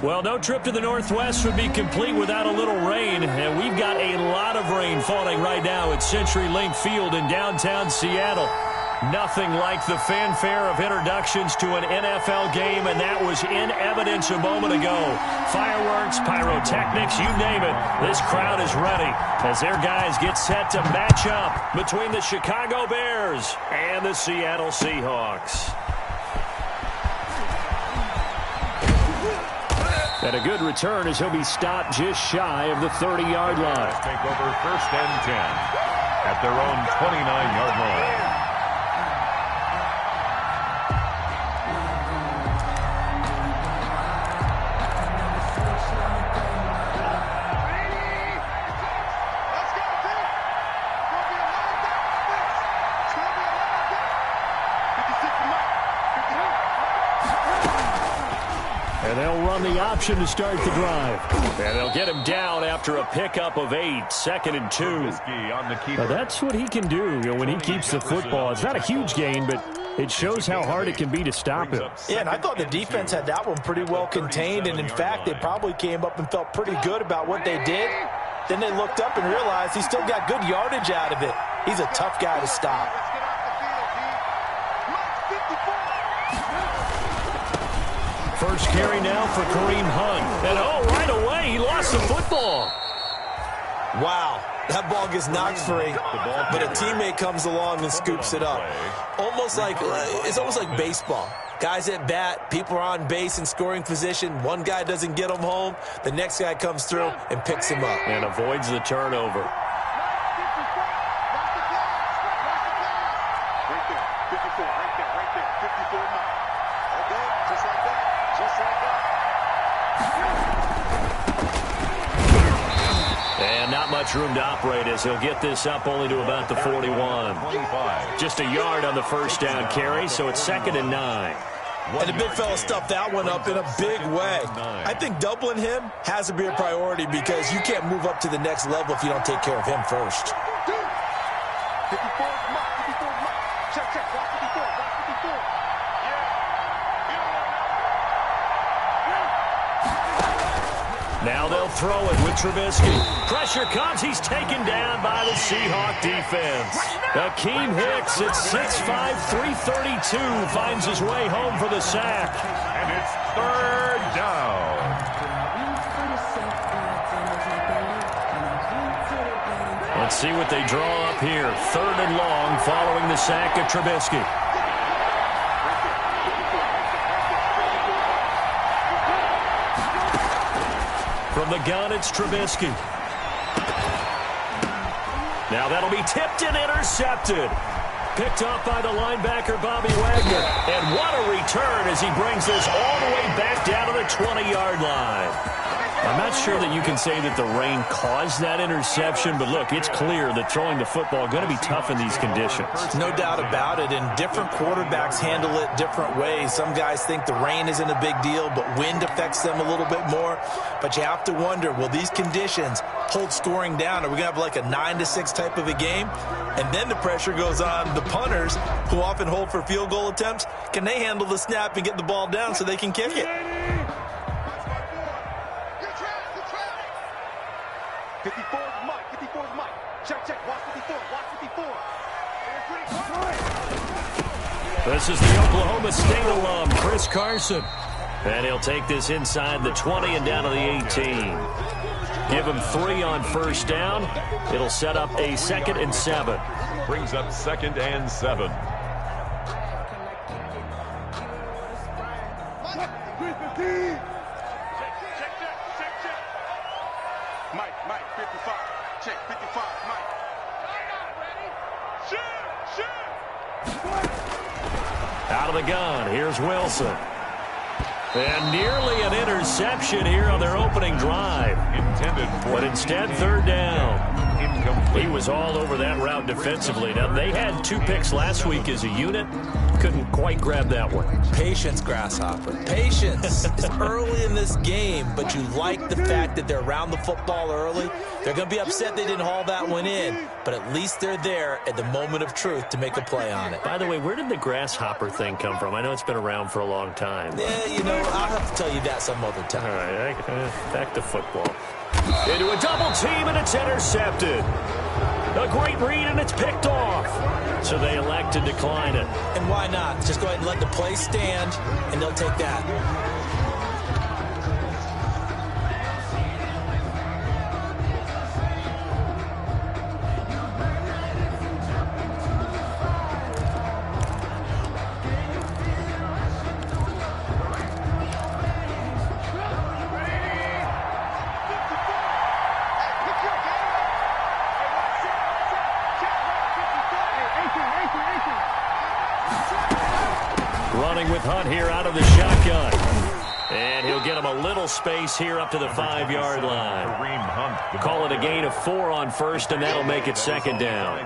Well, no trip to the Northwest would be complete without a little rain, and we've got a lot of rain falling right now at CenturyLink Field in downtown Seattle. Nothing like the fanfare of introductions to an NFL game, and that was in evidence a moment ago. Fireworks, pyrotechnics, you name it. This crowd is ready as their guys get set to match up between the Chicago Bears and the Seattle Seahawks. And a good return as he'll be stopped just shy of the 30-yard line. Take over 1st and 10 at their own 29-yard line. And they'll run the option to start the drive. And they'll get him down after a pickup of 8, 2nd and 2. Now that's what he can do, when he keeps the football. It's not a huge gain, but it shows how hard it can be to stop him. Yeah, and I thought the defense had that one pretty well contained. And, in fact, they probably came up and felt pretty good about what they did. Then they looked up and realized he still got good yardage out of it. He's a tough guy to stop. First carry now for Kareem Hunt. And, right away, he lost the football. Wow, that ball gets knocked free, but a teammate comes along and scoops it up. It's almost like baseball. Guys at bat, people are on base in scoring position. One guy doesn't get him home. The next guy comes through and picks him up. And avoids the turnover. Room to operate as he'll get this up only to about the 41. Just a yard on the first down carry, so it's 2nd and 9. And the big fella stuffed that one up in a big way. I think doubling him has to be a priority because you can't move up to the next level if you don't take care of him first. Now they'll throw it with Trubisky. Pressure comes. He's taken down by the Seahawk defense. Akeem Hicks at 6'5", 332 finds his way home for the sack. And it's 3rd down. Let's see what they draw up here. 3rd and long following the sack of Trubisky. From the gun, it's Trubisky. Now that'll be tipped and intercepted. Picked off by the linebacker, Bobby Wagner. And what a return as he brings this all the way back down to the 20-yard line. I'm not sure that you can say that the rain caused that interception, but look, it's clear that throwing the football is going to be tough in these conditions. No doubt about it, and different quarterbacks handle it different ways. Some guys think the rain isn't a big deal, but wind affects them a little bit more. But you have to wonder, will these conditions hold scoring down? Are we going to have like a 9-6 type of a game? And then the pressure goes on the punters, who often hold for field goal attempts. Can they handle the snap and get the ball down so they can kick it? 54 is Mike. 54 is Mike. Check. Watch 54. Watch 54. This is the Oklahoma State alum, Chris Carson. And he'll take this inside the 20 and down to the 18. Give him 3 on first down. It'll set up a 2nd and 7. Brings up 2nd and 7. Mike, 55. Check, 55, Mike. Shoot! Out of the gun, here's Wilson. And nearly an interception here on their opening drive. Intended for, but instead, 3rd down. Incomplete. He was all over that route defensively. Now, they had 2 picks last week as a unit. Couldn't quite grab that one. Patience, Grasshopper. Patience is early in this game, but you like the fact that they're around the football early. They're going to be upset they didn't haul that one in, but at least they're there at the moment of truth to make a play on it. By the way, where did the grasshopper thing come from? I know it's been around for a long time. Yeah, you know, I'll have to tell you that some other time. All right, back to football. Into a double team, and it's intercepted. A great read, and it's picked off. So they elect to decline it. And why not? Just go ahead and let the play stand, and they'll take that. Running with Hunt here out of the shotgun. And he'll get him a little space here up to the 5-yard line. Call it a gain of 4 on first, and that'll make it second down.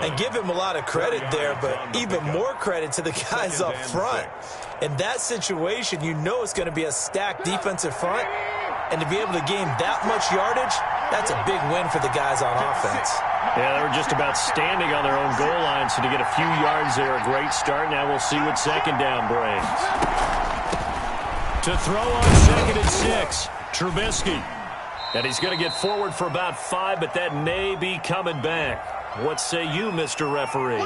And give him a lot of credit there, but even more credit to the guys up front. In that situation, you know it's going to be a stacked defensive front, and to be able to gain that much yardage, that's a big win for the guys on offense. Yeah, they were just about standing on their own goal line, so to get a few yards there, a great start. Now we'll see what second down brings. To throw on 2nd and 6, Trubisky. And he's going to get forward for about 5, but that may be coming back. What say you, Mr. Referee?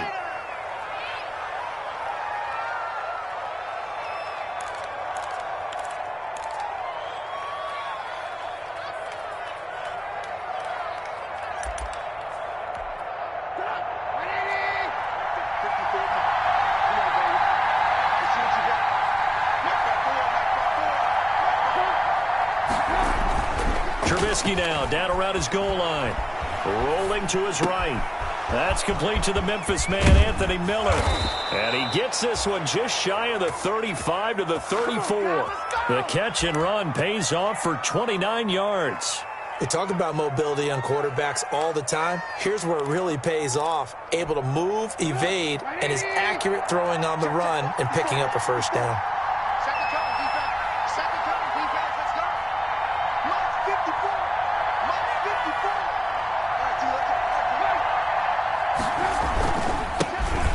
Trubisky now down around his goal line. Rolling to his right. That's complete to the Memphis man, Anthony Miller. And he gets this one just shy of the 35 to the 34. The catch and run pays off for 29 yards. We talk about mobility on quarterbacks all the time. Here's where it really pays off. Able to move, evade, and is accurate throwing on the run and picking up a first down.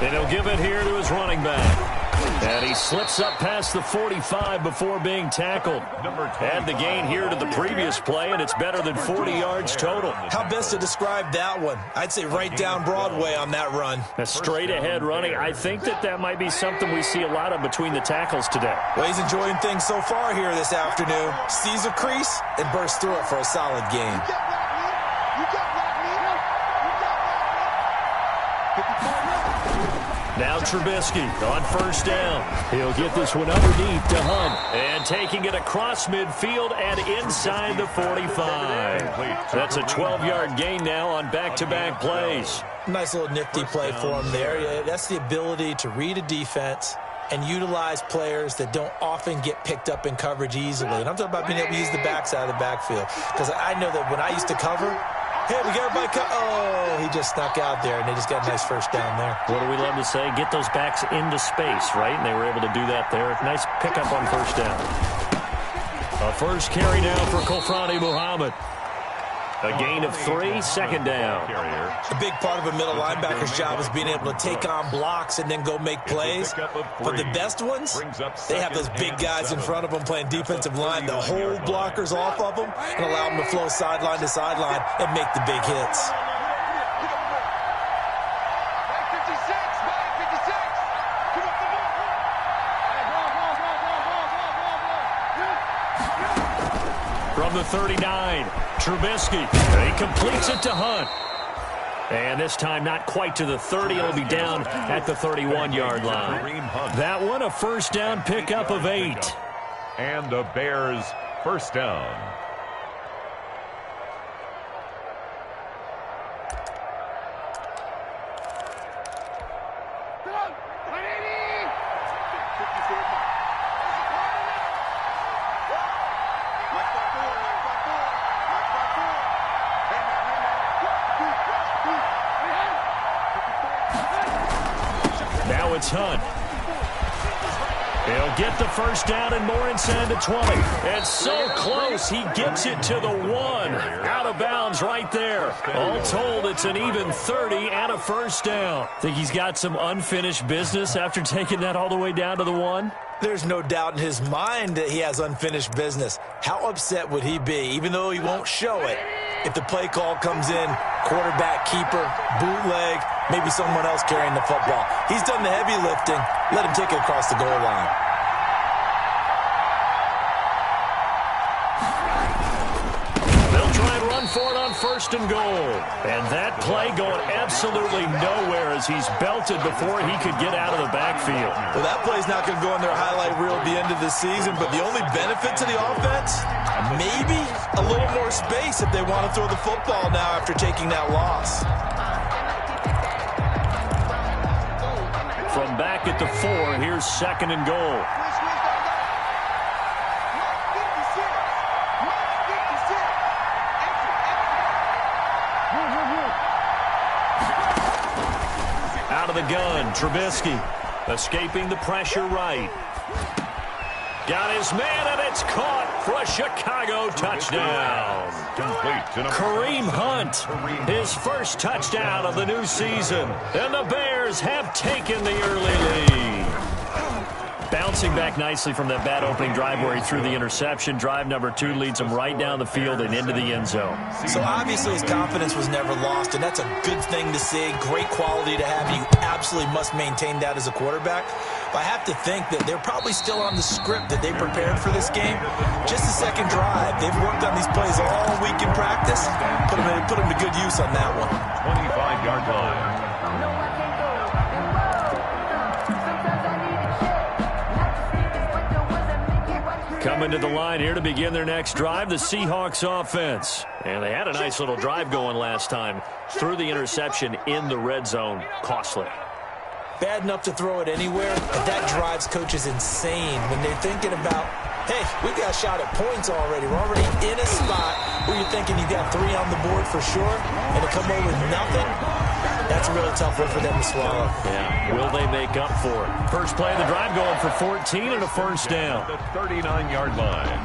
And he'll give it here to his running back. And he slips up past the 45 before being tackled. Add the gain here to the previous play, and it's better than 40 yards total. How best to describe that one? I'd say right down Broadway on that run. A straight-ahead running. I think that might be something we see a lot of between the tackles today. Well, he's enjoying things so far here this afternoon. Sees a crease and bursts through it for a solid gain. Now Trubisky on first down. He'll get this one underneath to Hunt. And taking it across midfield and inside the 45. That's a 12-yard gain now on back-to-back plays. Nice little nifty play for him there. That's the ability to read a defense and utilize players that don't often get picked up in coverage easily. And I'm talking about being able to use the backside of the backfield. Because I know that when I used to cover, hey, we got everybody oh, he just snuck out there, and they just got a nice first down there. What do we love to say? Get those backs into space, right? And they were able to do that there. Nice pickup on first down. A first carry now for Kofrani Muhammad. A gain of 3, second down. A big part of a middle linebacker's job is being able to take on blocks and then go make plays. But the best ones, they have those big guys in front of them playing defensive line to hold blockers off of them and allow them to flow sideline to sideline and make the big hits. From the 39, Trubisky. He completes it to Hunt. And this time not quite to the 30. It'll be down at the 31-yard line. That one a first down pickup of 8. And the Bears first down. Now it's Hunt. He'll get the first down and more inside the 20. It's so close, he gets it to the 1. Out of bounds right there. All told, it's an even 30 and a first down. Think he's got some unfinished business after taking that all the way down to the 1? There's no doubt in his mind that he has unfinished business. How upset would he be, even though he won't show it, if the play call comes in, quarterback, keeper, bootleg, maybe someone else carrying the football. He's done the heavy lifting. Let him take it across the goal line. They'll try and run for it on first and goal. And that play going absolutely nowhere as he's belted before he could get out of the backfield. Well, that play's not going to go in their highlight reel at the end of the season, but the only benefit to the offense, maybe a little more space if they want to throw the football now after taking that loss. From back at the 4, here's second and goal. Out of the gun, Trubisky escaping the pressure right. Got his man, and it's caught for a Chicago touchdown. Kareem Hunt, his first touchdown of the new season. And the Bears have taken the early lead. Bouncing back nicely from that bad opening drive where he threw the interception. Drive number 2 leads him right down the field and into the end zone. So obviously his confidence was never lost, and that's a good thing to see. Great quality to have. You absolutely must maintain that as a quarterback. But I have to think that they're probably still on the script that they prepared for this game. Just the second drive. They've worked on these plays all week in practice. Put them to good use on that one. 25-yard line. Coming to the line here to begin their next drive, the Seahawks offense. And they had a nice little drive going last time. Threw the interception in the red zone. Costly. Bad enough to throw it anywhere, but that drives coaches insane when they're thinking about, hey, we've got a shot at points already. We're already in a spot where you're thinking you got 3 on the board for sure, and to come away with nothing, that's a really tough one for them to swallow. Yeah, will they make up for it? First play of the drive going for 14 and a first down. The 39-yard line.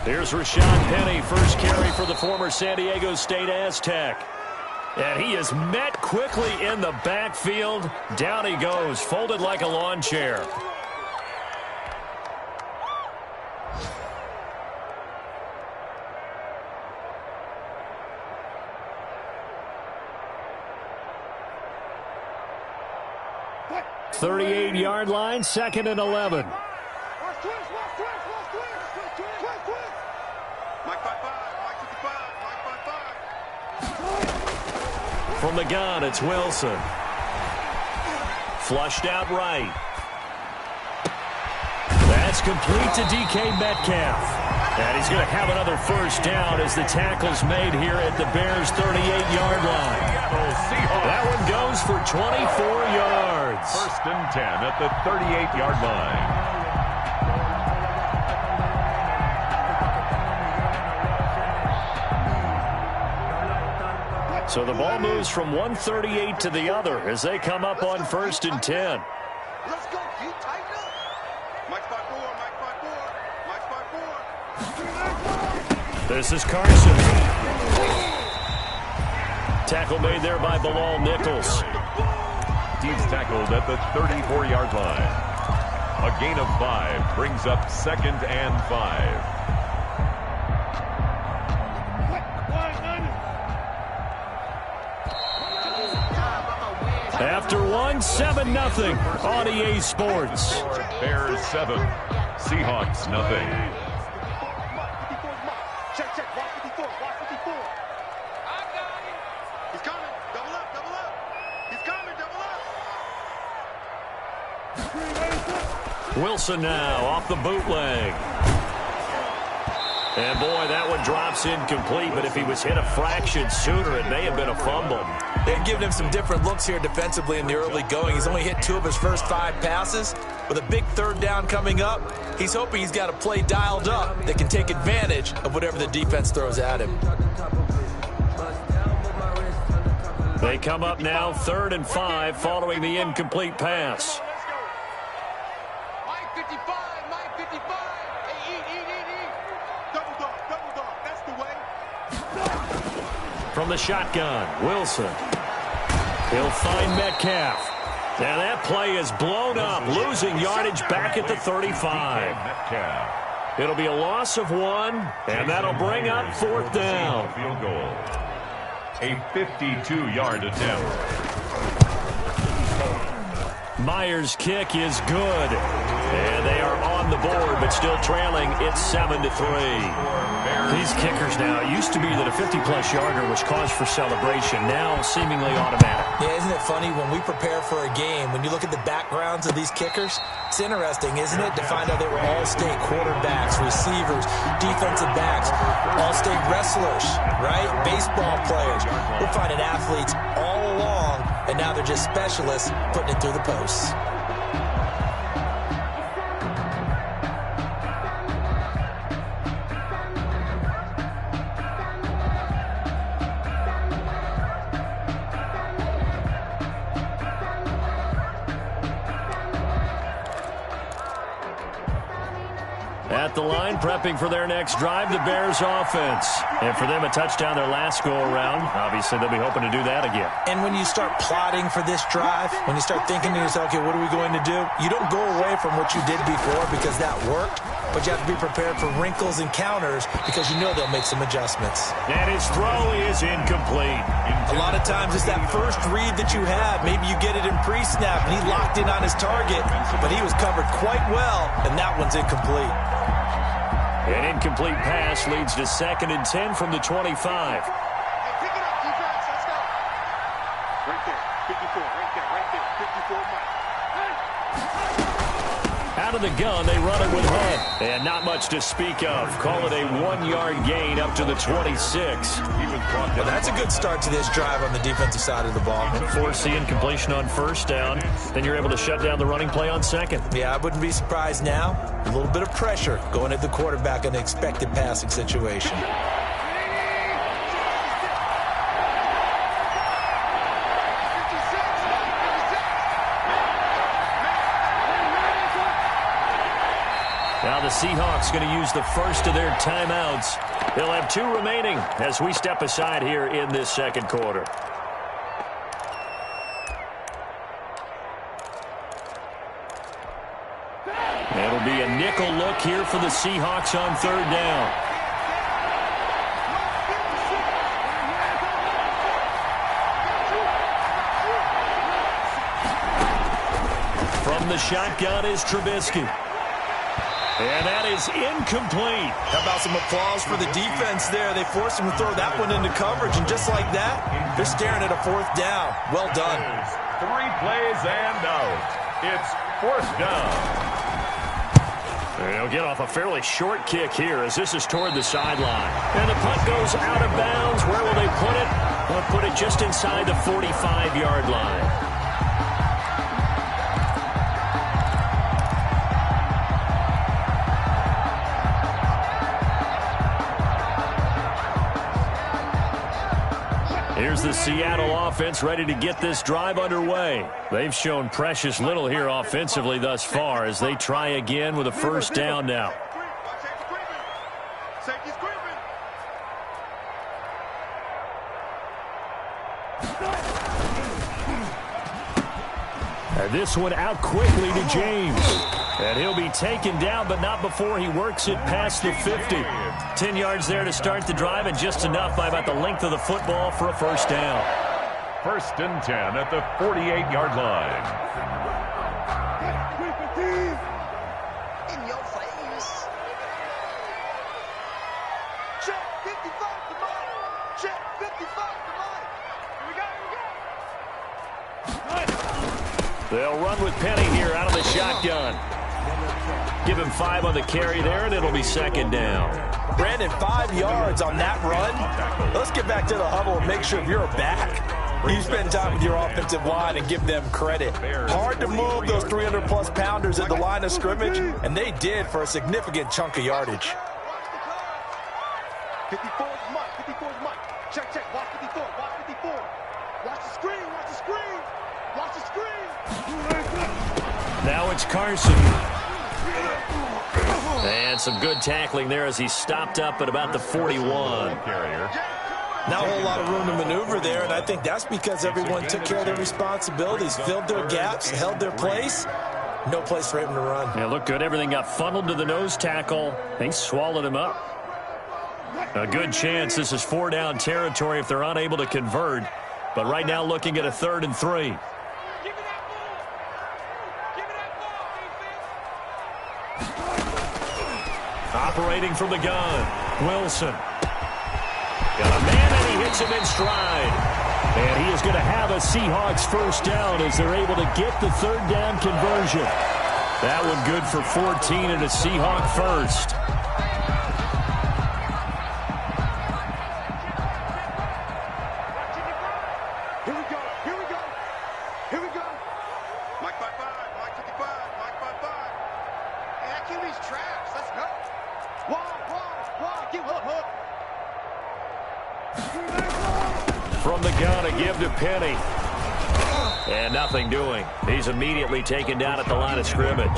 Here's Rashad Penny, first carry for the former San Diego State Aztec. And he is met quickly in the backfield. Down he goes, folded like a lawn chair. What? 38-yard line, 2nd and 11. From the gun, it's Wilson. Flushed out right. That's complete to DK Metcalf. And he's going to have another first down as the tackle's made here at the Bears' 38-yard line. That one goes for 24 yards. 1st and 10 at the 38-yard line. So the ball moves from 138 to the other as they come up on 1st and 10. Let's go. You tighten up. Mike spot 4. Mike spot 4. Mike spot 4. This is Carson. Tackle made there by Bilal Nichols. He's tackled at the 34-yard line. A gain of 5 brings up 2nd and 5. After 7-0 on EA Sports. Bears 7, Seahawks nothing. Check, check. Watch 54. Watch 54. I got him. He's coming. Double up. Double up. He's coming. Double up. Wilson now off the bootleg. And, boy, that one drops incomplete, but if he was hit a fraction sooner, it may have been a fumble. They're giving him some different looks here defensively in the early going. He's only hit 2 of his first 5 passes. With a big 3rd down coming up, he's hoping he's got a play dialed up that can take advantage of whatever the defense throws at him. They come up now 3rd and 5 following the incomplete pass. Mike 55, Mike 55. Hey, eat. Double dog, that's the way. From the shotgun, Wilson. He'll find Metcalf. Now that play is blown up, losing yardage back at the 35. It'll be a loss of 1, and that'll bring up 4th down. Field goal. A 52-yard attempt. Myers' kick is good. And they are on the board, but still trailing. It's 7-3. These kickers now, it used to be that a 50-plus yarder was cause for celebration. Now seemingly automatic. Yeah, isn't it funny when we prepare for a game, when you look at the backgrounds of these kickers, it's interesting, isn't it, to find out they were all-state quarterbacks, receivers, defensive backs, all-state wrestlers, right? Baseball players. We're finding athletes all along, and now they're just specialists putting it through the posts. At the line, prepping for their next drive, the Bears offense. And for them, a touchdown their last go-around. Obviously, they'll be hoping to do that again. And when you start plotting for this drive, when you start thinking to yourself, okay, what are we going to do? You don't go away from what you did before because that worked, but you have to be prepared for wrinkles and counters because you know they'll make some adjustments. And his throw is incomplete. A lot of times it's that first read that you have. Maybe you get it in pre-snap, and he locked in on his target, but he was covered quite well, and that one's incomplete. An incomplete pass leads to 2nd and 10 from the 25. Hey, pick it up, defense. Let's go. Right there. 54. Right there. 54, Mike. Out of the gun, they run it with Hunt. And not much to speak of. Call it a 1-yard gain up to the 26. Well, that's a good start to this drive on the defensive side of the ball. Force the incompletion on 1st down. Then you're able to shut down the running play on 2nd. Yeah, I wouldn't be surprised now. A little bit of pressure going at the quarterback in an expected passing situation. Now the Seahawks going to use the first of their timeouts. They'll have 2 remaining as we step aside here in this 2nd quarter. It'll be a nickel look here for the Seahawks on 3rd down. From the shotgun is Trubisky. And that is incomplete. How about some applause for the defense there? They forced him to throw that one into coverage, and just like that, they're staring at a 4th down. Well done. 3 plays and out. It's 4th down. They'll get off a fairly short kick here as this is toward the sideline. And the punt goes out of bounds. Where will they put it? They'll put it just inside the 45-yard line. Here's the Seattle offense ready to get this drive underway. They've shown precious little here offensively thus far as they try again with a 1st down now. And this one out quickly to James. And he'll be taken down, but not before he works it past the 50. 10 yards there to start the drive, and just enough by about the length of the football for a 1st down. 1st and 10 at the 48-yard line. In your face. Check 55 to Mike. Check 55 to Mike. Here we go. They'll run with Penny here out of the shotgun. Give him 5 on the carry there, and it'll be second down. Brandon, 5 yards on that run. Let's get back to the huddle and make sure you're back. You spend time with your offensive line and give them credit. Hard to move those 300-plus pounders at the line of scrimmage, and they did for a significant chunk of yardage. 54 is Mike. 54 is Mike. Check, check. Watch 54. Watch 54. Watch the screen. Watch the screen. Watch the screen. Now it's Carson. And some good tackling there as he stopped up at about the 41. Not a whole lot of room to maneuver there, and I think that's because everyone took care of their responsibilities, filled their gaps, held their place. No place for him to run. Yeah, looked good. Everything got funneled to the nose tackle. They swallowed him up. A good chance this is 4-down territory if they're unable to convert. But right now looking at a 3rd and 3. Operating from the gun, Wilson. Got a man, and he hits him in stride. And he is going to have a Seahawks first down as they're able to get the 3rd down conversion. That one good for 14 and a Seahawk first. Here we go. Here we go. Here we go. Mike 55. Mike 55. Mike 55. Hey, that QB's trash. Let's go. Wide. Give hook. From the gun, a give to Penny. And nothing doing. He's immediately taken down at the line of scrimmage.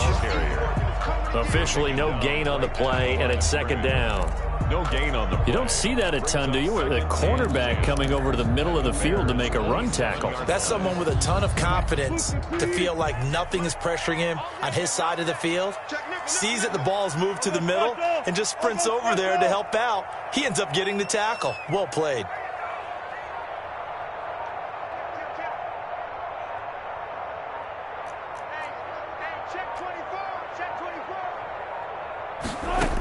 Officially no gain on the play, and it's 2nd down. No gain on the play. You don't see that a ton, do you? With a cornerback coming over to the middle of the field to make a run tackle. That's someone with a ton of confidence to feel like nothing is pressuring him on his side of the field. Sees that the ball is moved to the middle and just sprints over there to help out. He ends up getting the tackle. Well played.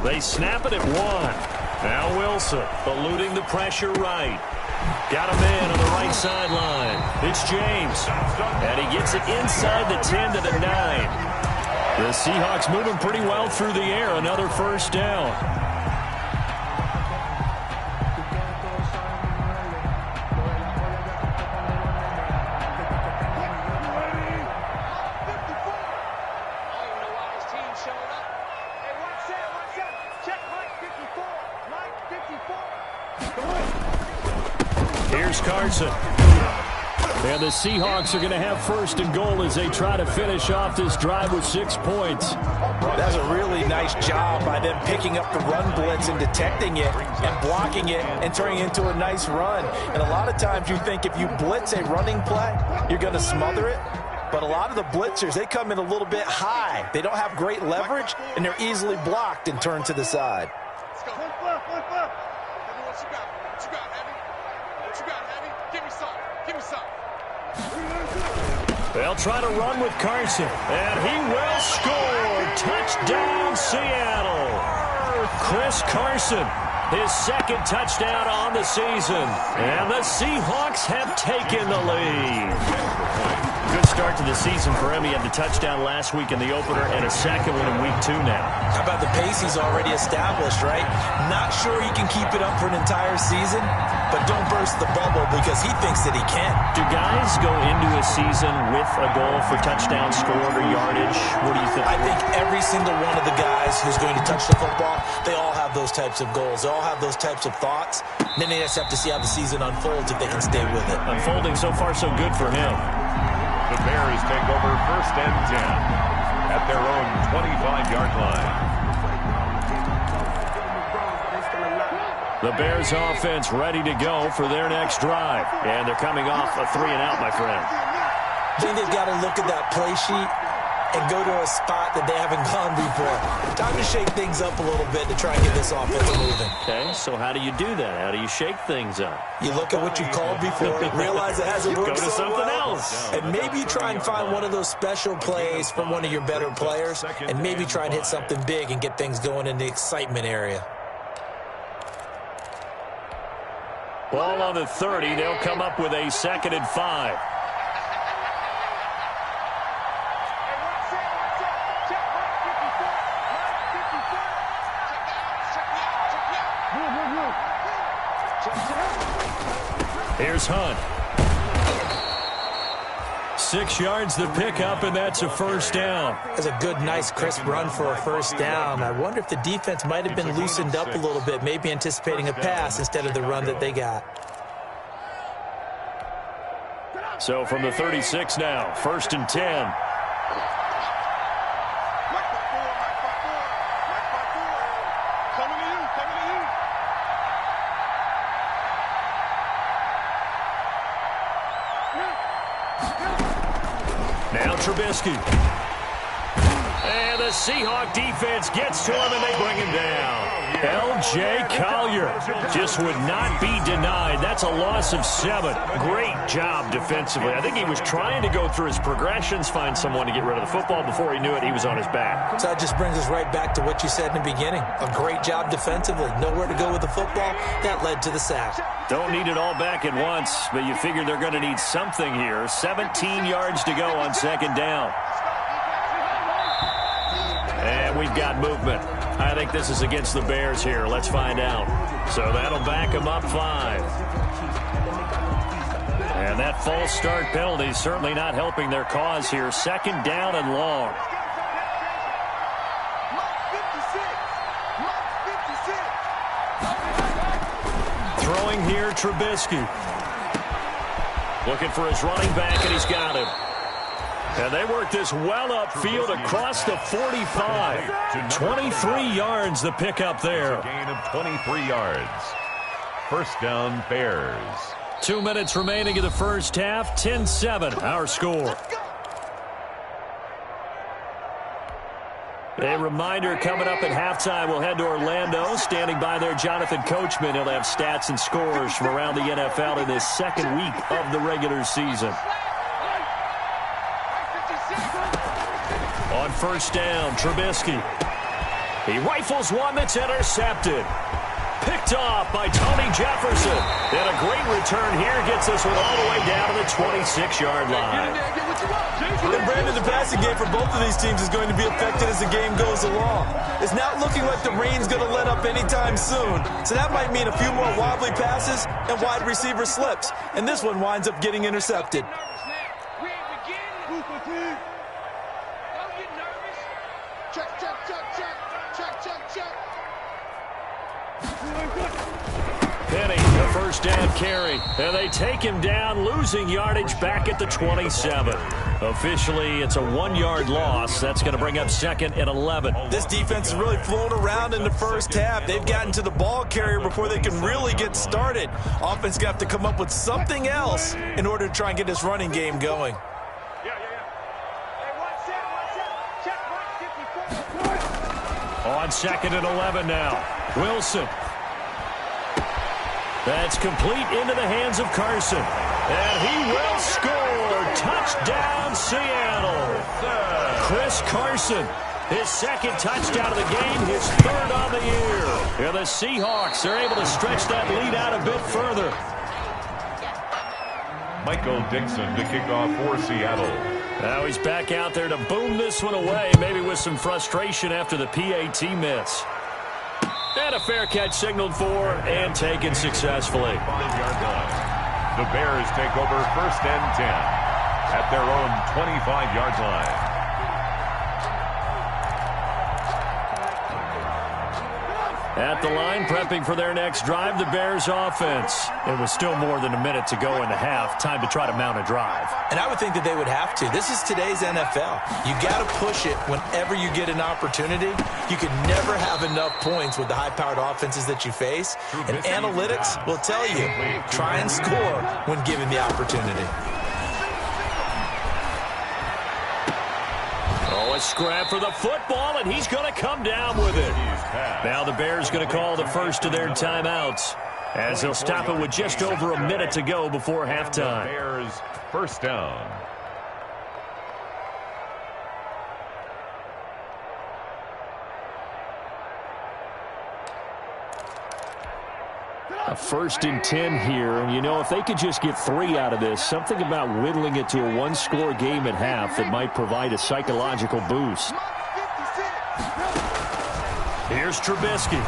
They snap it at 1. Now Wilson eluding the pressure right. Got a man on the right sideline. It's James. And he gets it inside the 10 to the 9. The Seahawks moving pretty well through the air. Another first down. Here's Carson. And the Seahawks are going to have 1st and goal as they try to finish off this drive with 6 points. That's a really nice job by them picking up the run blitz and detecting it and blocking it and turning it into a nice run. And a lot of times you think if you blitz a running play, you're going to smother it. But a lot of the blitzers, they come in a little bit high. They don't have great leverage, and they're easily blocked and turned to the side. Let's go. What you got, Heavy? What you got, Heavy? Give me some. They'll try to run with Carson, and he will score. Touchdown, Seattle. Chris Carson, his 2nd touchdown on the season. And the Seahawks have taken the lead. Good start to the season for him. He had the touchdown last week in the opener and a 2nd one in week 2 now. How about the pace he's already established, right? Not sure he can keep it up for an entire season, but don't burst the bubble because he thinks that he can. Do guys go into a season with a goal for touchdown scored or yardage? What do you think? I think every single one of the guys who's going to touch the football, they all have those types of goals. They all have those types of thoughts. Then they just have to see how the season unfolds if they can stay with it. Unfolding so far so good for him. The Bears take over 1st and 10 at their own 25-yard line. The Bears offense ready to go for their next drive. And they're coming off a 3-and-out, my friend. I think they've got to look at that play sheet and go to a spot that they haven't gone before. Time to shake things up a little bit to try and get this offense moving. Okay, so how do you do that? How do you shake things up? You look at what you called before, realize it hasn't worked Go to so something well, else. and maybe you try and find one of those special plays from one of your better players, and maybe try and hit something big and get things going in the excitement area. Ball on the 30. They'll come up with a 2nd and 5. Here's Hunt. 6 yards the pickup, and that's a first down. That's a good, nice, crisp run for a first down. I wonder if the defense might have been loosened up a little bit, maybe anticipating a pass instead of the run that they got. So from the 36 now, 1st and 10. Now Trubisky. And the Seahawk defense gets to him, and they bring him down. L.J. Collier just would not be denied. That's a loss of 7. Great job defensively. I think he was trying to go through his progressions, find someone to get rid of the football. Before he knew it, he was on his back. So that just brings us right back to what you said in the beginning. A great job defensively. Nowhere to go with the football. That led to the sack. Don't need it all back at once, but you figure they're going to need something here. 17 yards to go on 2nd down. And we've got movement. I think this is against the Bears here. Let's find out. So that'll back them up 5. And that false start penalty is certainly not helping their cause here. 2nd down and long. Throwing here, Trubisky. Looking for his running back, and he's got him. And they work this well upfield across the 45. 23 yards the pickup there. A gain of 23 yards. First down, Bears. 2 minutes remaining in the first half. 10-7, our score. A reminder coming up at halftime, we'll head to Orlando. Standing by there, Jonathan Coachman. He'll have stats and scores from around the NFL in this 2nd week of the regular season. On 1st down, Trubisky. He rifles one that's intercepted. Picked off by Tony Jefferson. And a great return here gets us one all the way down to the 26-yard line. And Brandon, the passing game for both of these teams is going to be affected as the game goes along. It's not looking like the rain's going to let up anytime soon. So that might mean a few more wobbly passes and wide receiver slips. And this one winds up getting intercepted. Penny, the first down carry. And they take him down, losing yardage back at the 27. Officially, it's a 1-yard loss. That's going to bring up 2nd and 11. This defense is really flown around in the first half. They've gotten to the ball carrier before they can really get started. Offense going to have to come up with something else in order to try and get this running game going. On 2nd and 11 now. Wilson. That's complete into the hands of Carson. And he will score. Touchdown, Seattle. Chris Carson, his 2nd touchdown of the game, his 3rd on the year. And the Seahawks are able to stretch that lead out a bit further. Michael Dixon to kick off for Seattle. Now he's back out there to boom this one away, maybe with some frustration after the PAT miss. And a fair catch signaled for and taken successfully. 5-yard line. The Bears take over 1st and 10 at their own 25-yard line. At the line, prepping for their next drive, the Bears offense. It was still more than a minute to go in the half. Time to try to mount a drive. And I would think that they would have to. This is today's NFL. You got to push it whenever you get an opportunity. You can never have enough points with the high-powered offenses that you face. And analytics will tell you, try and score when given the opportunity. Oh, a scrap for the football, and he's going to come down with it. Now the Bears going to call the first of their timeouts, as they'll stop it with just over a minute to go before halftime. Bears first down. A 1st and 10 here, and you know, if they could just get 3 out of this, something about whittling it to a 1-score game at half that might provide a psychological boost. Here's Trubisky.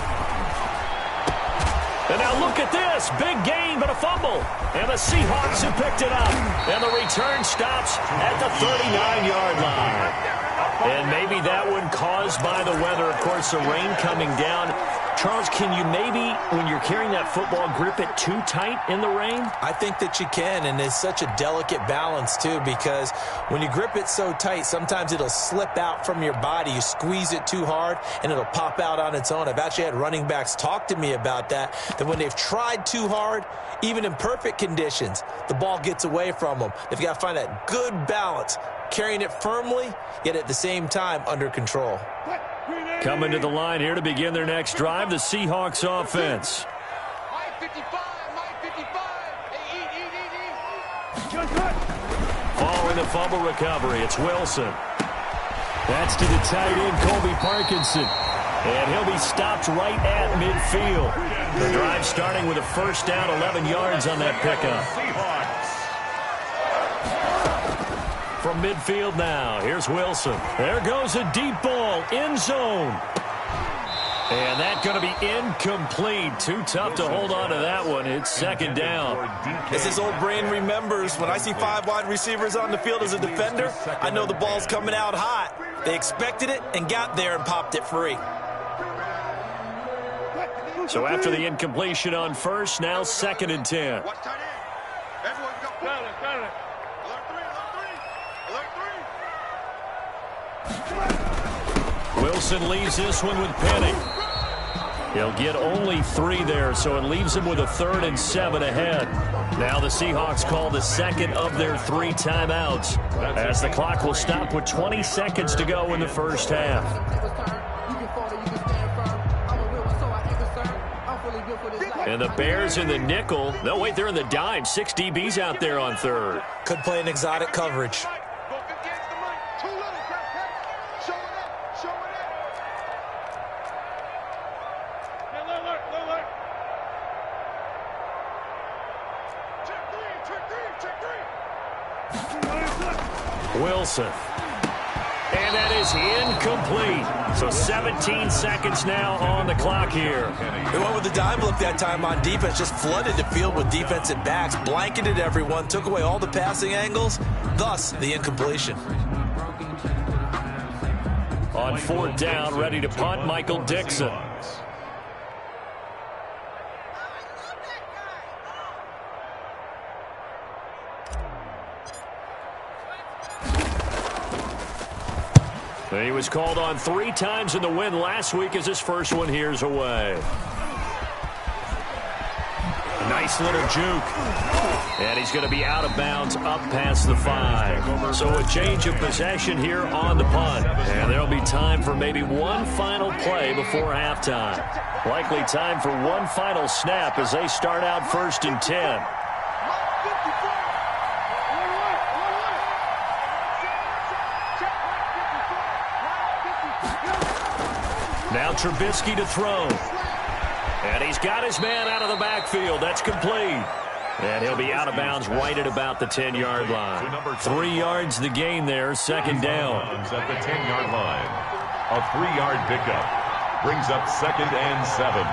And now look at this. Big gain, but a fumble. And the Seahawks have picked it up. And the return stops at the 39-yard line. And maybe that one caused by the weather. Of course, the rain coming down. Charles, can you maybe, when you're carrying that football, grip it too tight in the rain? I think that you can, and it's such a delicate balance, too, because when you grip it so tight, sometimes it'll slip out from your body. You squeeze it too hard, and it'll pop out on its own. I've actually had running backs talk to me about that when they've tried too hard, even in perfect conditions, the ball gets away from them. They've got to find that good balance, carrying it firmly, yet at the same time under control. Coming to the line here to begin their next drive, the Seahawks offense. Following the fumble recovery, it's Wilson. That's to the tight end, Colby Parkinson. And he'll be stopped right at midfield. The drive starting with a first down, 11 yards on that pickup. From midfield now, here's Wilson. There goes a deep ball, end zone. And that's going to be incomplete. Too tough to hold on to that one. It's second down. As his old brain remembers, when I see 5 wide receivers on the field as a defender, I know the ball's coming out hot. They expected it and got there and popped it free. So after the incompletion on first, now 2nd and 10. Wilson leaves this one with Penny. He'll get only 3 there, so it leaves him with a 3rd and 7 ahead. Now the Seahawks call the second of their 3 timeouts, as the clock will stop with 20 seconds to go in the first half. And the Bears in the nickel. No, wait, they're in the dime. 6 DBs out there on 3rd. Could play an exotic coverage. Wilson. And that is incomplete. So 17 seconds now on the clock here. They went with the dime look that time on defense, just flooded the field with defensive backs, blanketed everyone, took away all the passing angles, thus the incompletion. On 4th down, ready to punt, Michael Dixon. He was called on 3 times in the win last week as his first one here's away. Nice little juke. And he's going to be out of bounds up past the 5. So a change of possession here on the punt. And there'll be time for maybe one final play before halftime. Likely time for one final snap as they start out 1st and 10. Now Trubisky to throw. And he's got his man out of the backfield. That's complete. And he'll be out of bounds right at about the 10-yard line. 3 yards the gain there, 2nd down. At the 10-yard line. A 3-yard pickup brings up 2nd and 7.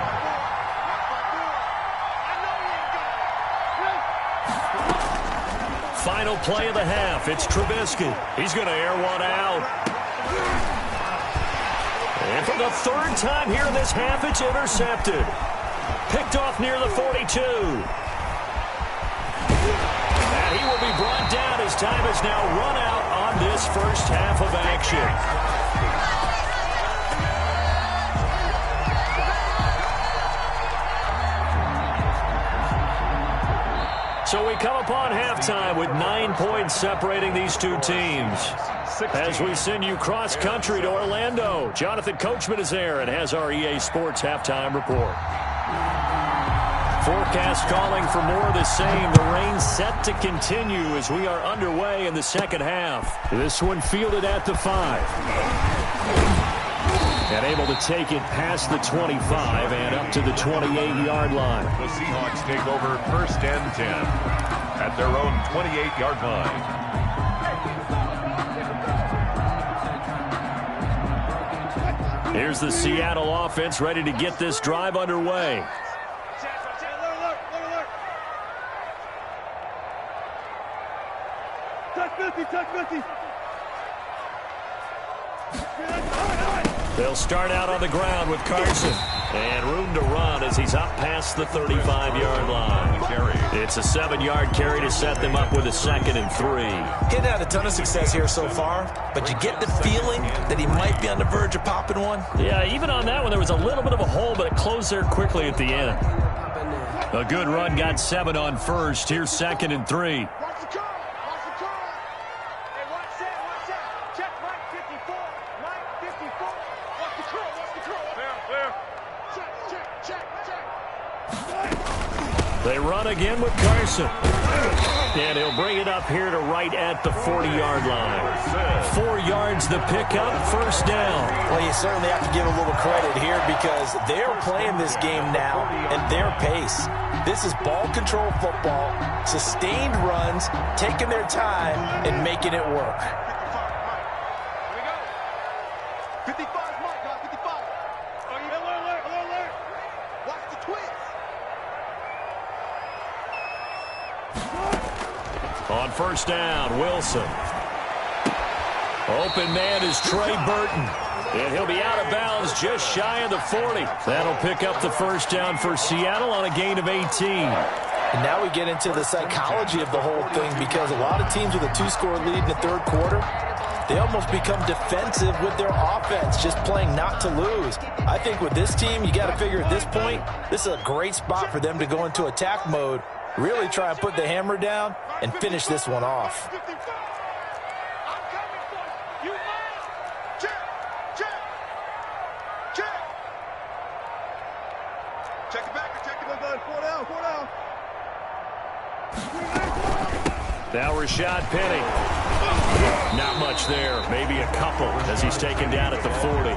Final play of the half. It's Trubisky. He's going to air one out. And for the 3rd time here in this half, it's intercepted. Picked off near the 42. And he will be brought down as time has now run out on this first half of action. So we come upon halftime with 9 points separating these 2 teams. As we send you cross-country to Orlando, Jonathan Coachman is there and has our EA Sports halftime report. Forecast calling for more of the same. The rain set to continue as we are underway in the second half. This one fielded at the 5. And able to take it past the 25 and up to the 28-yard line. The Seahawks take over 1st and 10 at their own 28-yard line. Here's the Seattle offense ready to get this drive underway. They'll start out on the ground with Carson. And room to run as he's up past the 35-yard line. It's a 7-yard carry to set them up with a 2nd and 3. Getting had a ton of success here so far, but you get the feeling that he might be on the verge of popping one. Yeah, even on that one, there was a little bit of a hole, but it closed there quickly at the end. A good run got 7 on first. Here's 2nd and 3. They run again with Carson. And he'll bring it up here to right at the 40-yard line. 4 yards the pickup, first down. Well, you certainly have to give a little credit here because they're playing this game now at their pace. This is ball control football, sustained runs, taking their time and making it work. 55 Mike, 55. Oh, you alert. Watch the twist. On first down, Wilson. Open man is Trey Burton. And he'll be out of bounds just shy of the 40. That'll pick up the first down for Seattle on a gain of 18. And now we get into the psychology of the whole thing because a lot of teams with a 2-score lead in the third quarter, they almost become defensive with their offense, just playing not to lose. I think with this team, you got to figure at this point, this is a great spot for them to go into attack mode, really try and put the hammer down and finish this one off. Check it back. Check it back. 4 down. Now Rashad Penny. Not much there. Maybe a couple as he's taken down at the 40.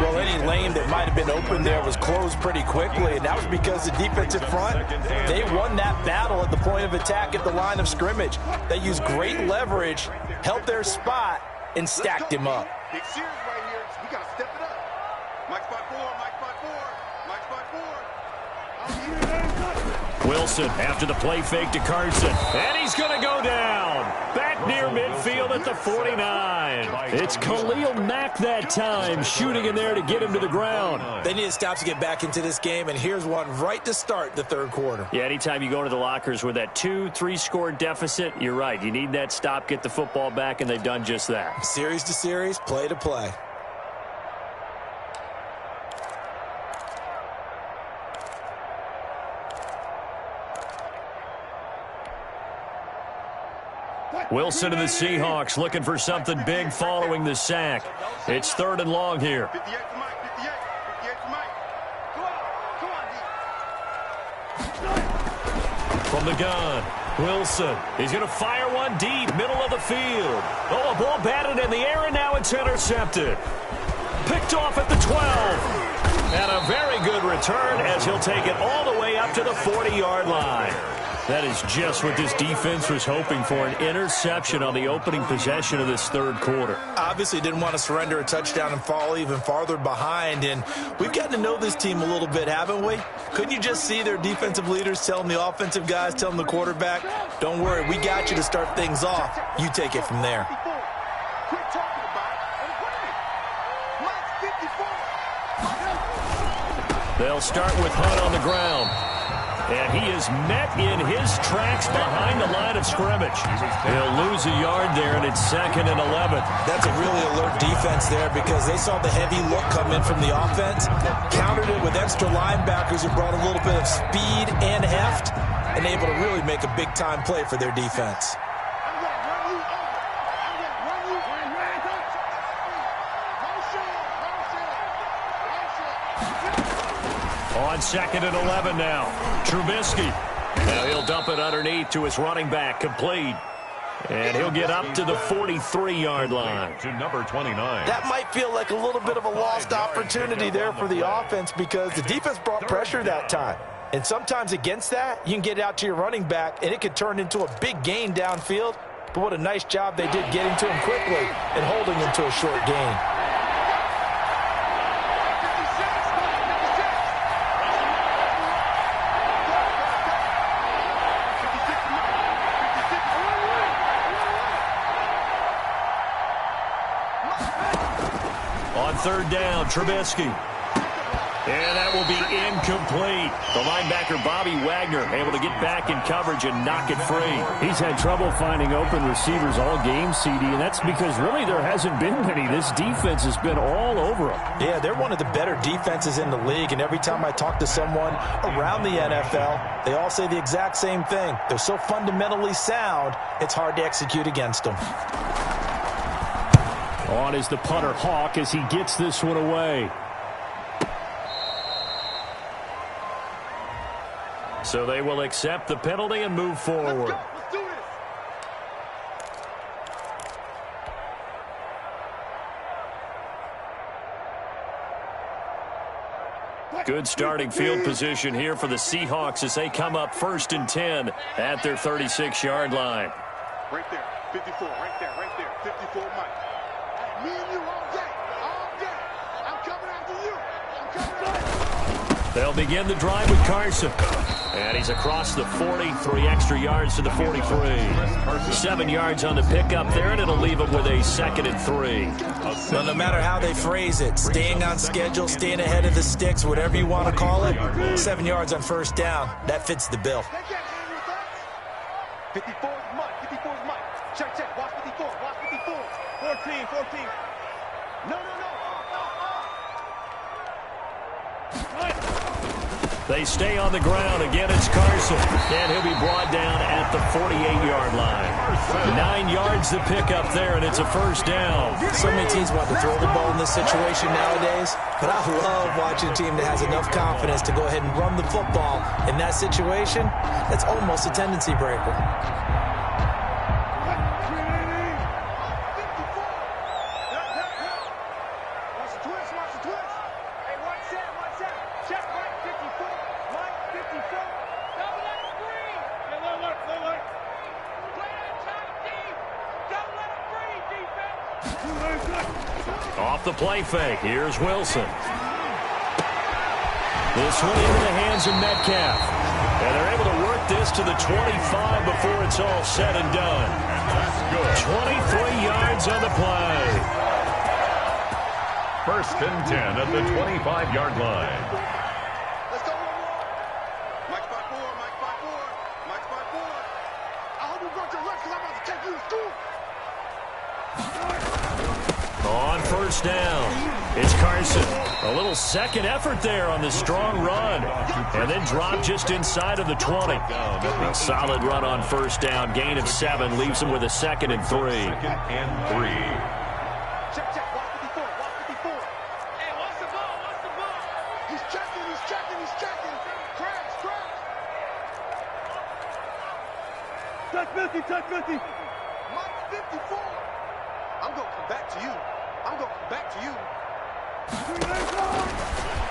Well, any lane that might have been open there was closed pretty quickly, and that was because the defensive front, they won that battle at the point of attack at the line of scrimmage. They used great leverage, held their spot, and stacked him up. Big series right here. We got to step it up. Mike's by 4. Wilson after the play fake to Carson. And he's going to go down. Back near midfield at the 49. It's Khalil Mack that time shooting in there to get him to the ground. They need a stop to get back into this game, and here's one right to start the third quarter. Yeah, anytime you go to the lockers with that 2-3-score deficit, you're right. You need that stop, get the football back, and they've done just that. Series to series, play to play. Wilson to the Seahawks looking for something big following the sack. It's 3rd and long here. 58 for Mike. 58 for Mike. Come on. From the gun, Wilson. He's going to fire one deep, middle of the field. Oh, a ball batted in the air, and now it's intercepted. Picked off at the 12. And a very good return as he'll take it all the way up to the 40-yard line. That is just what this defense was hoping for, an interception on the opening possession of this third quarter. Obviously didn't want to surrender a touchdown and fall even farther behind, and we've gotten to know this team a little bit, haven't we? Couldn't you just see their defensive leaders telling the offensive guys, telling the quarterback, don't worry, we got you to start things off. You take it from there. Quit talking about it. Mike's 54. They'll start with Hunt on the ground. And he is met in his tracks behind the line of scrimmage. He'll lose a yard there, and it's 2nd and 11. That's a really alert defense there because they saw the heavy look come in from the offense, countered it with extra linebackers who brought a little bit of speed and heft, and able to really make a big-time play for their defense. On 2nd and 11 now. Trubisky. Now he'll dump it underneath to his running back, complete. And he'll get up to the 43-yard line. To number 29. That might feel like a little bit of a lost opportunity there for the offense because the defense brought pressure that time. And sometimes against that, you can get out to your running back, and it could turn into a big gain downfield. But what a nice job they did getting to him quickly and holding him to a short gain. On third down, Trubisky. And that will be incomplete. The linebacker, Bobby Wagner, able to get back in coverage and knock it free. He's had trouble finding open receivers all game, CD, and that's because really there hasn't been many. This defense has been all over them. Yeah, they're one of the better defenses in the league, and every time I talk to someone around the NFL, they all say the exact same thing. They're so fundamentally sound, it's hard to execute against them. On is the punter, Hawk, as he gets this one away. So they will accept the penalty and move forward. Let's do this. Good starting field position here for the Seahawks as they come up 1st and 10 at their 36-yard line. Right there, 54, right there, 54, Mike. Me and you all day, I'm coming after you. I'm coming after you. They'll begin the drive with Carson. And he's across the 40, 3 extra yards to the 43. 7 yards on the pickup there, and it'll leave him with a 2nd and 3. Well, no matter how they phrase it, staying on schedule, staying ahead of the sticks, whatever you want to call it, 7 yards on 1st down, that fits the bill. 54 is Mike, 54 is Mike. Check, watch 54, watch 54. 14. No. They stay on the ground. Again, it's Carson. And he'll be brought down at the 48-yard line. 9 yards to pick up there, and it's a 1st down. So many teams want to throw the ball in this situation nowadays, but I love watching a team that has enough confidence to go ahead and run the football. In that situation, that's almost a tendency breaker. Off the play fake. Here's Wilson. This one into the hands of Metcalf. And they're able to work this to the 25 before it's all said and done. 23 yards on the play. 1st and 10 at the 25-yard line. Let's go. Mike 5-4. I hope you brought your legs because I'm about to take you to school. On 1st down, it's Carson. A little second effort there on the strong run. And then drop just inside of the 20. A solid run on 1st down. Gain of 7 leaves him with a 2nd and 3. 2nd and 3. Check. Watch 54. Hey, watch the ball. He's checking. Crash. Touch 50. Mike 54. I'm going to come back to you.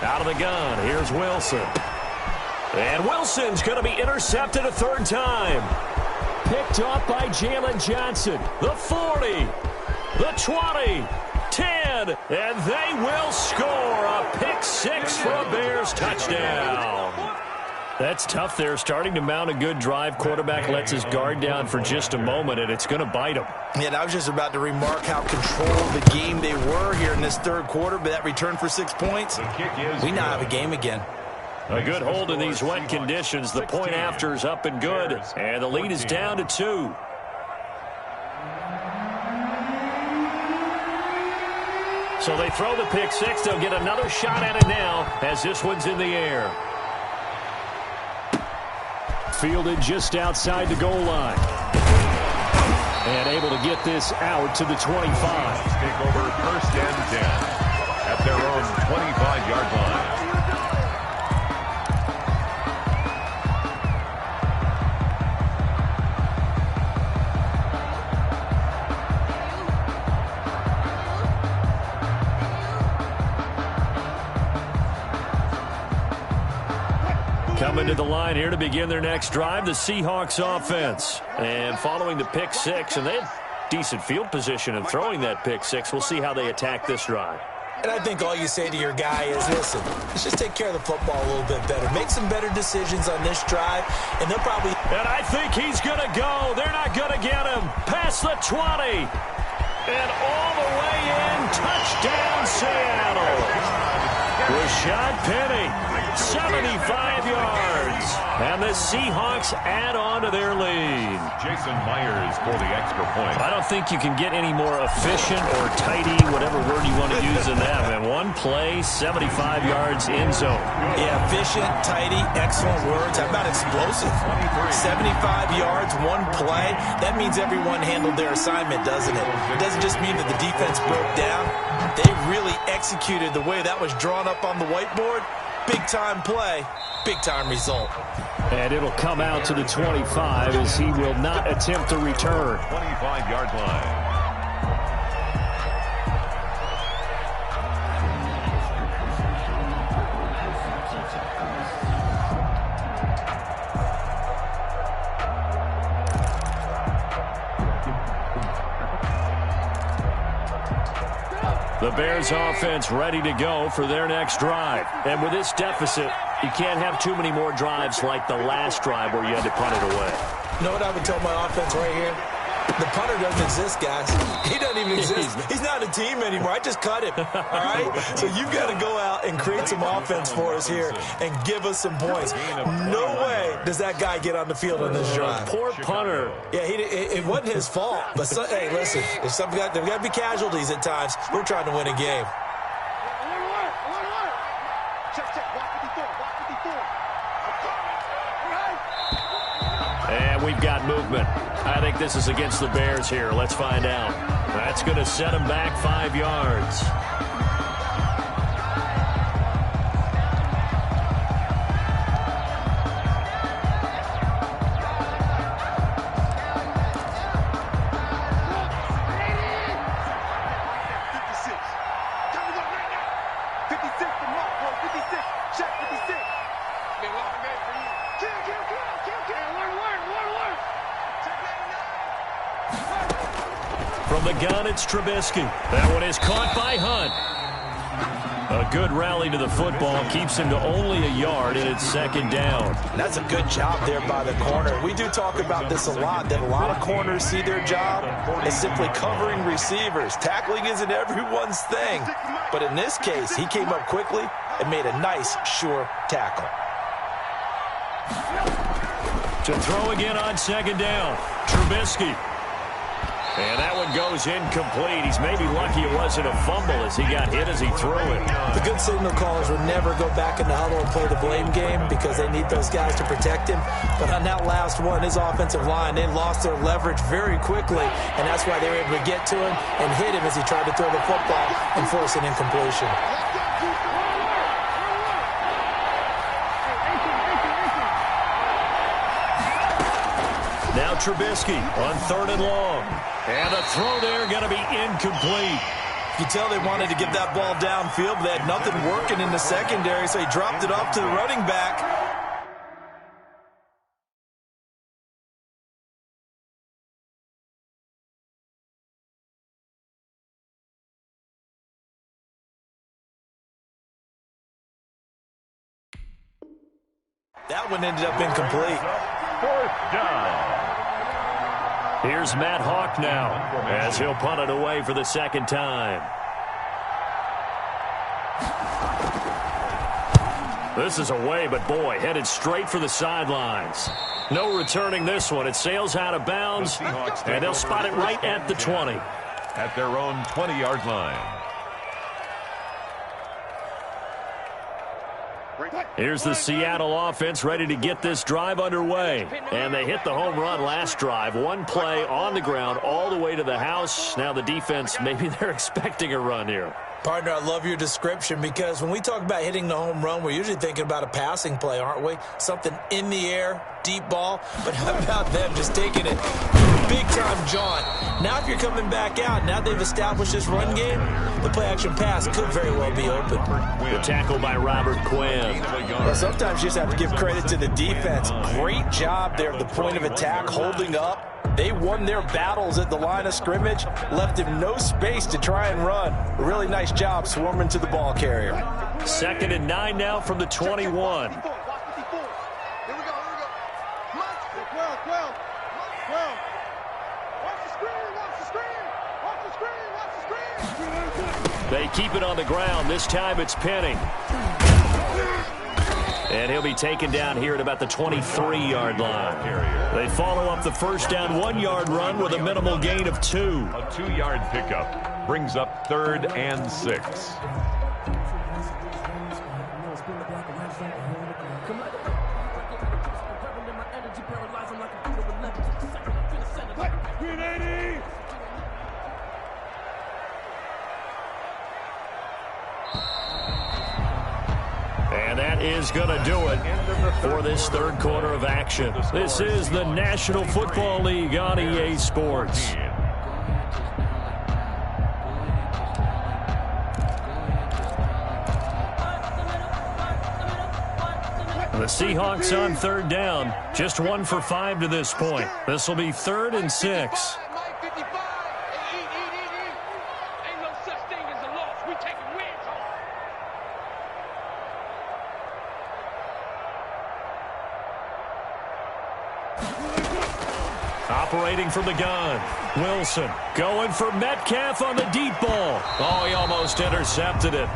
Out of the gun, here's Wilson. And Wilson's going to be intercepted a 3rd time. Picked off by Jalen Johnson. The 40, the 20, 10, and they will score a pick 6 for a Bears touchdown. That's tough there, starting to mount a good drive. Quarterback lets his guard down for just a moment, and it's going to bite him. Yeah, and I was just about to remark how controlled the game they were here in this 3rd quarter, but that return for 6 points, we now have a game again. A good hold in these wet conditions. The point after is up and good, and the lead is down to 2. So they throw the pick 6. They'll get another shot at it now as this one's in the air. Fielded just outside the goal line. And able to get this out to the 25. Take over 1st and 10 at their own 25-yard line. Coming to the line here to begin their next drive, the Seahawks offense. And following the pick 6, and they had decent field position in throwing that pick 6. We'll see how they attack this drive. And I think all you say to your guy is, listen, let's just take care of the football a little bit better. Make some better decisions on this drive, and they'll probably... And I think he's going to go. They're not going to get him. Past the 20. And all the way in. Touchdown, Seahawks. Rashad Penny, 75 yards. And the Seahawks add on to their lead. Jason Myers for the extra point. I don't think you can get any more efficient or tidy, whatever word you want to use in that. And one play, 75 yards in zone. Yeah, efficient, tidy, excellent words. How about explosive? 75 yards, one play. That means everyone handled their assignment, doesn't it? It doesn't just mean that the defense broke down. They really executed the way that was drawn up on the whiteboard. Big-time play, big-time result. And it'll come out to the 25 as he will not attempt to return. 25-yard line. The Bears offense ready to go for their next drive. And with this deficit, you can't have too many more drives like the last drive where you had to punt it away. You know what I would tell my offense right here? The punter doesn't exist, guys. He doesn't even exist. He's not a team anymore. I just cut him, all right? So you've got to go out and create some offense for us here and give us some points. No way does that guy get on the field on this drive. Poor punter. Yeah, it wasn't his fault. But, hey, listen, there's got to be casualties at times. We're trying to win a game. And we've got movement. I think this is against the Bears here. Let's find out. That's going to set them back 5 yards. From the gun, it's Trubisky. That one is caught by Hunt. A good rally to the football keeps him to only a yard, and it's second down. That's a good job there by the corner. We do talk about this a lot, that a lot of corners see their job as simply covering receivers. Tackling isn't everyone's thing. But in this case, he came up quickly and made a nice, sure tackle. To throw again on second down, Trubisky. And that one goes incomplete. He's maybe lucky it wasn't a fumble as he got hit as he threw it. The good signal callers would never go back in the huddle and play the blame game because they need those guys to protect him. But on that last one, his offensive line, they lost their leverage very quickly, and that's why they were able to get to him and hit him as he tried to throw the football and force an incompletion. Now Trubisky on 3rd and long. And the throw there going to be incomplete. You tell they wanted to get that ball downfield, but they had nothing working in the secondary, so he dropped it off to the running back. That one ended up incomplete. 4th down. Here's Matt Hawk now as he'll punt it away for the second time. This is away, but boy, headed straight for the sidelines. No returning this one. It sails out of bounds, and they'll spot it right at the 20. At their own 20-yard line. Here's the Seattle offense ready to get this drive underway. And they hit the home run last drive. One play on the ground all the way to the house. Now the defense, maybe they're expecting a run here. Partner, I love your description because when we talk about hitting the home run, we're usually thinking about a passing play, aren't we? Something in the air, deep ball. But how about them just taking it big-time jaunt? Now if you're coming back out, now they've established this run game, the play-action pass could very well be open. The tackle by Robert Quinn. Well, sometimes you just have to give credit to the defense. Great job there at the point of attack, holding up. They won their battles at the line of scrimmage, left him no space to try and run. A really nice job swarming to the ball carrier. 2nd and 9 now from the 21. They keep it on the ground. This time it's Penny. And he'll be taken down here at about the 23-yard line. They follow up the first down 1-yard run with a minimal gain of 2. A 2-yard pickup brings up 3rd and 6. And that is going to do it for this third quarter of action. This is the National Football League on EA Sports. The Seahawks on third down, just 1 for 5 to this point. This will be 3rd and 6. Operating from the gun, Wilson going for Metcalf on the deep ball. Oh, he almost intercepted it.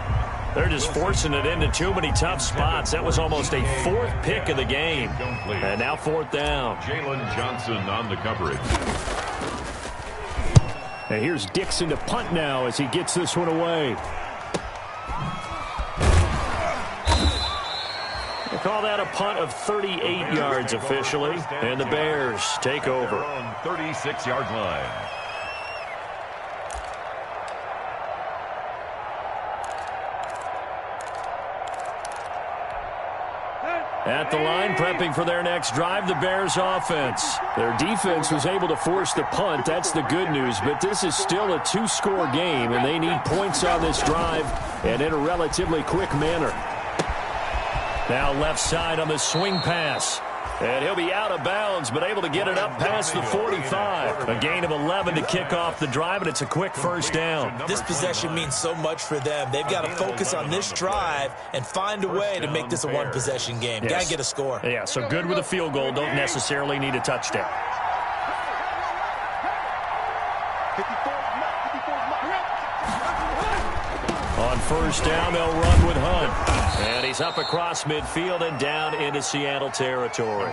They're just forcing it into too many tough spots. That was almost a 4th pick of the game. And now 4th down. Jalen Johnson on the coverage. And here's Dixon to punt now as he gets this one away. We'll call that a punt of 38 yards officially. And the Bears take over. 36-yard line. At the line, prepping for their next drive, the Bears offense. Their defense was able to force the punt. That's the good news. But this is still a 2-score game, and they need points on this drive and in a relatively quick manner. Now left side on the swing pass. And he'll be out of bounds, but able to get it up past the 45. A gain of 11 to kick off the drive, and it's a quick first down. This possession means so much for them. They've got to focus on this drive and find a way to make this a one-possession game. Yes. Got to get a score. Yeah, so good with a field goal. Don't necessarily need a touchdown. On first down, they'll run with Hunt. And he's up across midfield and down into Seattle territory.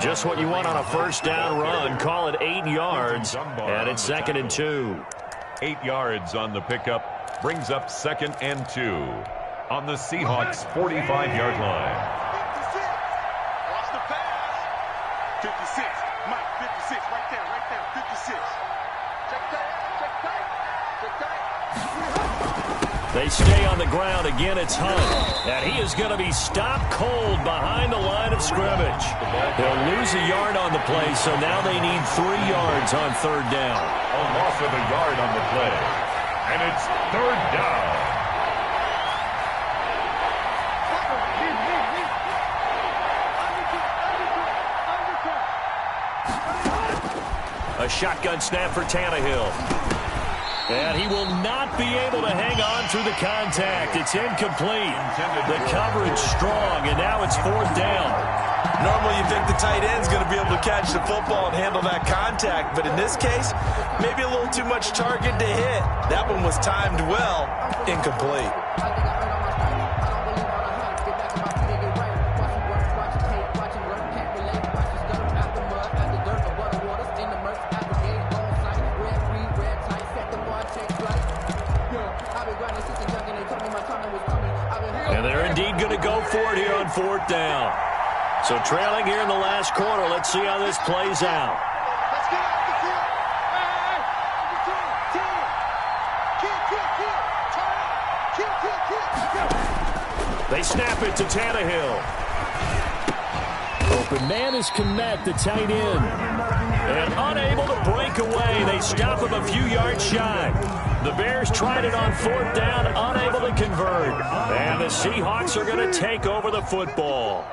Just what you want on a first down run. Call it 8 yards, and it's 2nd and 2. 8 yards on the pickup brings up 2nd and 2 on the Seahawks' 45-yard line. Watch the pass. 56. Mike, 56. Right there. 56. Check tight. They stay on the ground. Again, it's Hunt. And he is going to be stopped cold behind the line of scrimmage. They'll lose a yard on the play, so now they need 3 yards on third down. A loss of a yard on the play. And it's 3rd down. A shotgun snap for Tannehill. And he will not be able to hang on through the contact. It's incomplete. The coverage strong, and now it's 4th down. Normally you think the tight end's going to be able to catch the football and handle that contact, but in this case, maybe a little too much target to hit. That one was timed well, incomplete. And they're indeed going to go for it here on 4th down. So trailing here in the last quarter. Let's see how this plays out. Let's get off the field. They snap it to Tannehill. Open man is Kmet, the tight end. And unable to break away. They stop him a few yards shy. The Bears tried it on 4th down, unable to convert. And the Seahawks are going to take over the football.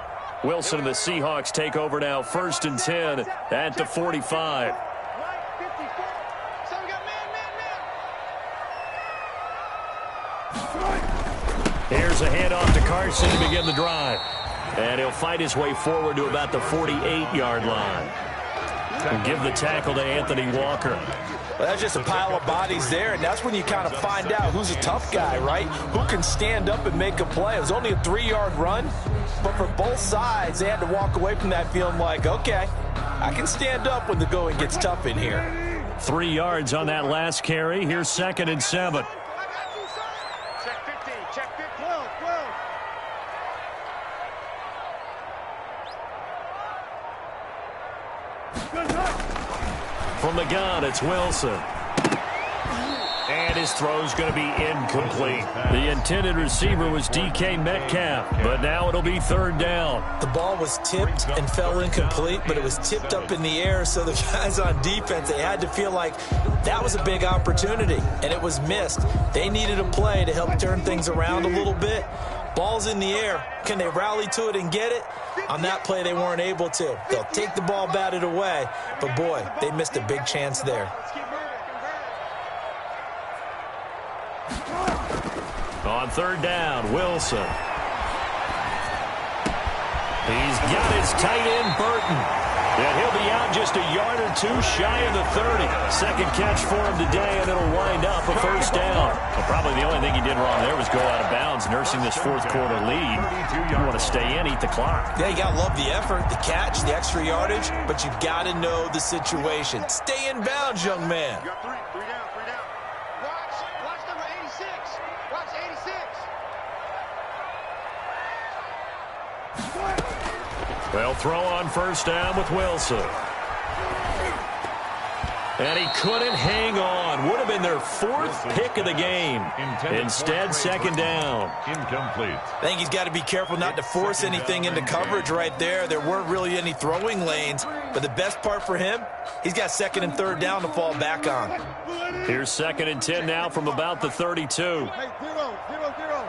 Wilson and the Seahawks take over now, 1st and 10 at the 45. Here's a handoff to Carson to begin the drive. And he'll fight his way forward to about the 48-yard line. And give the tackle to Anthony Walker. Well, that's just a pile of bodies there, and that's when you kind of find out who's a tough guy, right? Who can stand up and make a play. It was only a 3-yard run, but for both sides, they had to walk away from that feeling like, okay, I can stand up when the going gets tough in here. 3 yards on that last carry. Here's 2nd and 7. Check 15, check 15. 12, 12. From the gun, it's Wilson. And his throw's going to be incomplete. The intended receiver was DK Metcalf, but now it'll be 3rd down. The ball was tipped and fell incomplete, but it was tipped up in the air, so the guys on defense, they had to feel like that was a big opportunity, and it was missed. They needed a play to help turn things around a little bit. Ball's in the air. Can they rally to it and get it? On that play, they weren't able to. They'll take the ball batted away, but boy, they missed a big chance there. On 3rd down, Wilson. He's got his tight end, Burton. And he'll be out just a yard or 2 shy of the 30. Second catch for him today, and it'll wind up a 1st down. Well, probably the only thing he did wrong there was go out of bounds, nursing this 4th quarter lead. You want to stay in, eat the clock. Yeah, you got to love the effort, the catch, the extra yardage, but you got to know the situation. Stay in bounds, young man. You got 3 down, 3 down. Watch number 86. Watch 86. They'll throw on 1st down with Wilson. And he couldn't hang on. Would have been their 4th pick of the game. Instead, 2nd down. Incomplete. I think he's got to be careful not to force anything into coverage right there. There weren't really any throwing lanes, but the best part for him, he's got 2nd and 3rd down to fall back on. Here's 2nd and 10 now from about the 32. Hey, 0, 0, 0.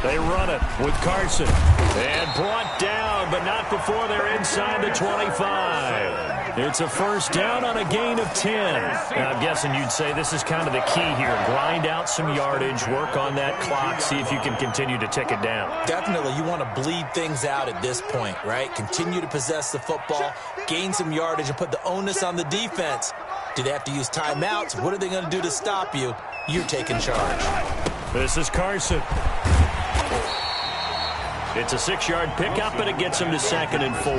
They run it with Carson. And brought down, but not before they're inside the 25. It's a 1st down on a gain of 10. Now, I'm guessing you'd say this is kind of the key here. Grind out some yardage, work on that clock, see if you can continue to tick it down. Definitely, you want to bleed things out at this point, right? Continue to possess the football, gain some yardage, and put the onus on the defense. Do they have to use timeouts? What are they going to do to stop you? You're taking charge. This is Carson. It's a 6-yard pickup, and it gets him to 2nd and 4.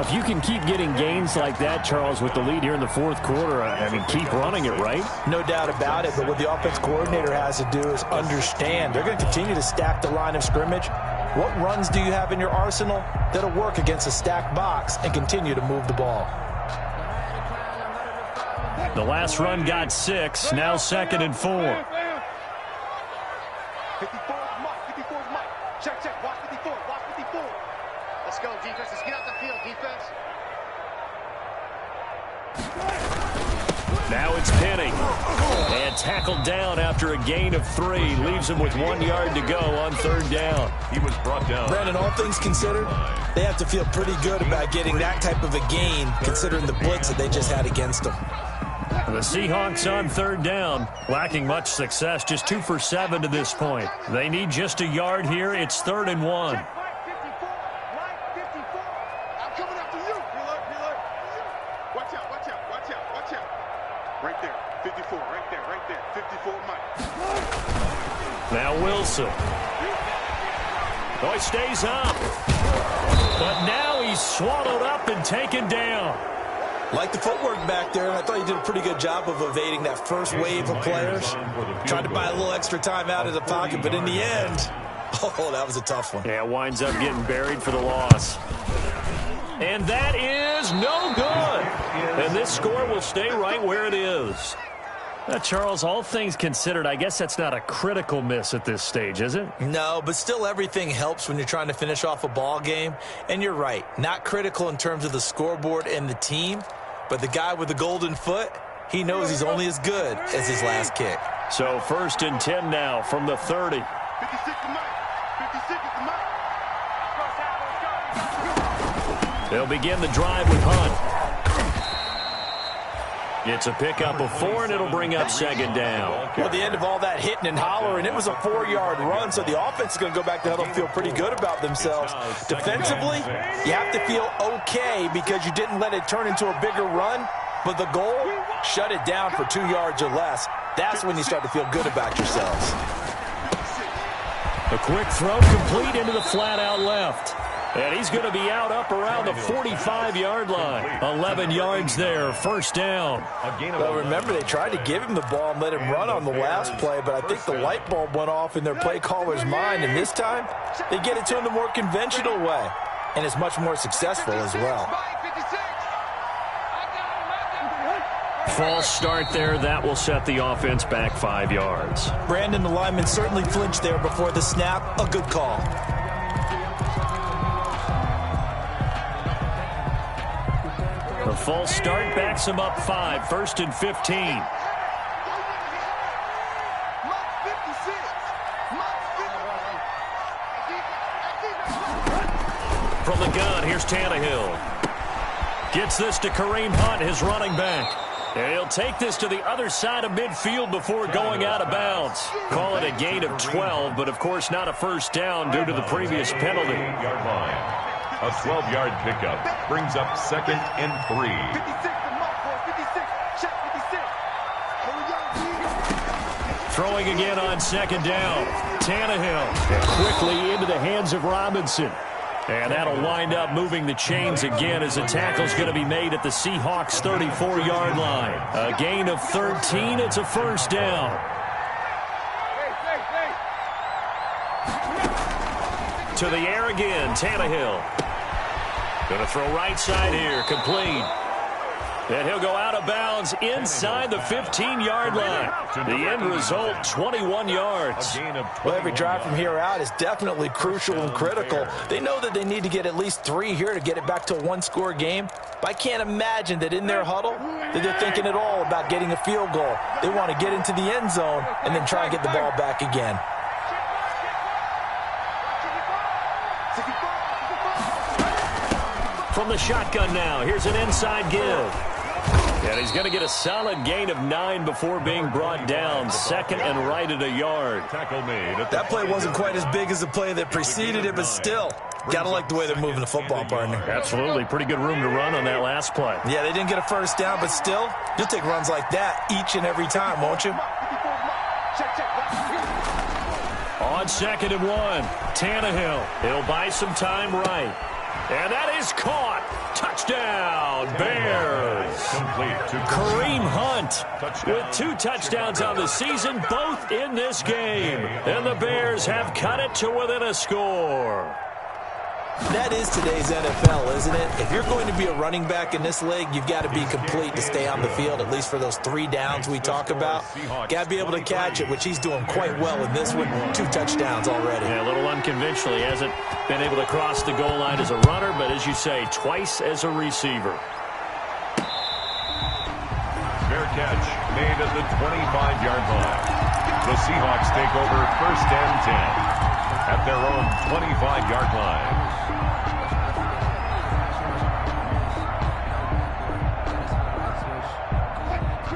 If you can keep getting gains like that, Charles, with the lead here in the 4th quarter, I mean, keep running it, right? No doubt about it, but what the offense coordinator has to do is understand. They're going to continue to stack the line of scrimmage. What runs do you have in your arsenal that'll work against a stacked box and continue to move the ball? The last run got 6, now 2nd and 4. 54 is Mike. 54 is Mike. Check, check. Watch 54. Watch 54. Let's go, defense. Let's get out the field, defense. Now it's Penny. And tackled down after a gain of 3. Leaves him with 1 yard to go on 3rd down. He was brought down. Brandon, all things considered, they have to feel pretty good about getting that type of a gain, considering the blitz that they just had against them. The Seahawks on 3rd down, lacking much success, just 2 for 7 to this point. They need just a yard here. It's 3rd and 1. Mike 54. Mike 54. I'm coming after you. Reload. Watch out, watch out, watch out, watch out. Right there. 54. Right there. 54, Mike. Now Wilson. Oh, he stays up. But now he's swallowed up and taken down. Like the footwork back there, I thought he did a pretty good job of evading that first wave of players. Tried to buy a little extra time out of the pocket, but in the end, oh, that was a tough one. Yeah, winds up getting buried for the loss. And that is no good. And this score will stay right where it is. Charles, all things considered, I guess that's not a critical miss at this stage, is it? No, but still everything helps when you're trying to finish off a ball game. And you're right, not critical in terms of the scoreboard and the team, but the guy with the golden foot, he knows he's only as good as his last kick. So 1st and 10 now from the 30. 56 to Mike. 56 to Mike. They'll begin the drive with Hunt. It's a pickup of 4, and it'll bring up second down. Well, at the end of all that hitting and hollering, it was a 4-yard run, so the offense is going to go back to huddle and feel pretty good about themselves. Defensively, you have to feel okay because you didn't let it turn into a bigger run, but the goal, shut it down for 2 yards or less. That's when you start to feel good about yourselves. A quick throw complete into the flat-out left. And he's going to be out up around the 45-yard line. 11 yards there, first down. Well, remember, they tried to give him the ball and let him run on the last play, but I think the light bulb went off in their play caller's mind, and this time they get it to him the more conventional way, and it's much more successful as well. False start there. That will set the offense back 5 yards. Brandon, the lineman certainly flinched there before the snap. A good call. The false start backs him up 5, 1st and 15. From the gun, here's Tannehill. Gets this to Kareem Hunt, his running back. And he'll take this to the other side of midfield before going out of bounds. Call it a gain of 12, but of course not a first down due to the previous penalty. A 12-yard pickup brings up 2nd and 3. Throwing again on 2nd down. Tannehill quickly into the hands of Robinson. And that'll wind up moving the chains again as a tackle's going to be made at the Seahawks' 34-yard line. A gain of 13. It's a first down. To the air again, Tannehill. Going to throw right side here, complete. And he'll go out of bounds inside the 15-yard line. The end result, 21 yards. Well, every drive from here out is definitely crucial and critical. They know that they need to get at least 3 here to get it back to a one-score game. But I can't imagine that in their huddle that they're thinking at all about getting a field goal. They want to get into the end zone and then try and get the ball back again. From the shotgun now, here's an inside give. And he's going to get a solid gain of 9 before being brought down. 2nd and right at a yard. That play wasn't quite as big as the play that preceded it, but still, got to like the way they're moving the football, partner. Absolutely. Pretty good room to run on that last play. Yeah, they didn't get a first down, but still, you'll take runs like that each and every time, won't you? On 2nd and 1, Tannehill. He'll buy some time right. And that is caught. Touchdown, Bears. Kareem Hunt with 2 touchdowns on the season, both in this game. And the Bears have cut it to within a score. That is today's NFL, isn't it? If you're going to be a running back in this league, you've got to be complete to stay on the field, at least for those 3 downs we talk about. Got to be able to catch it, which he's doing quite well in this one. 2 touchdowns already. Yeah, a little unconventional. He hasn't been able to cross the goal line as a runner, but as you say, twice as a receiver. Fair catch made at the 25-yard line. The Seahawks take over 1st and 10 at their own 25-yard line.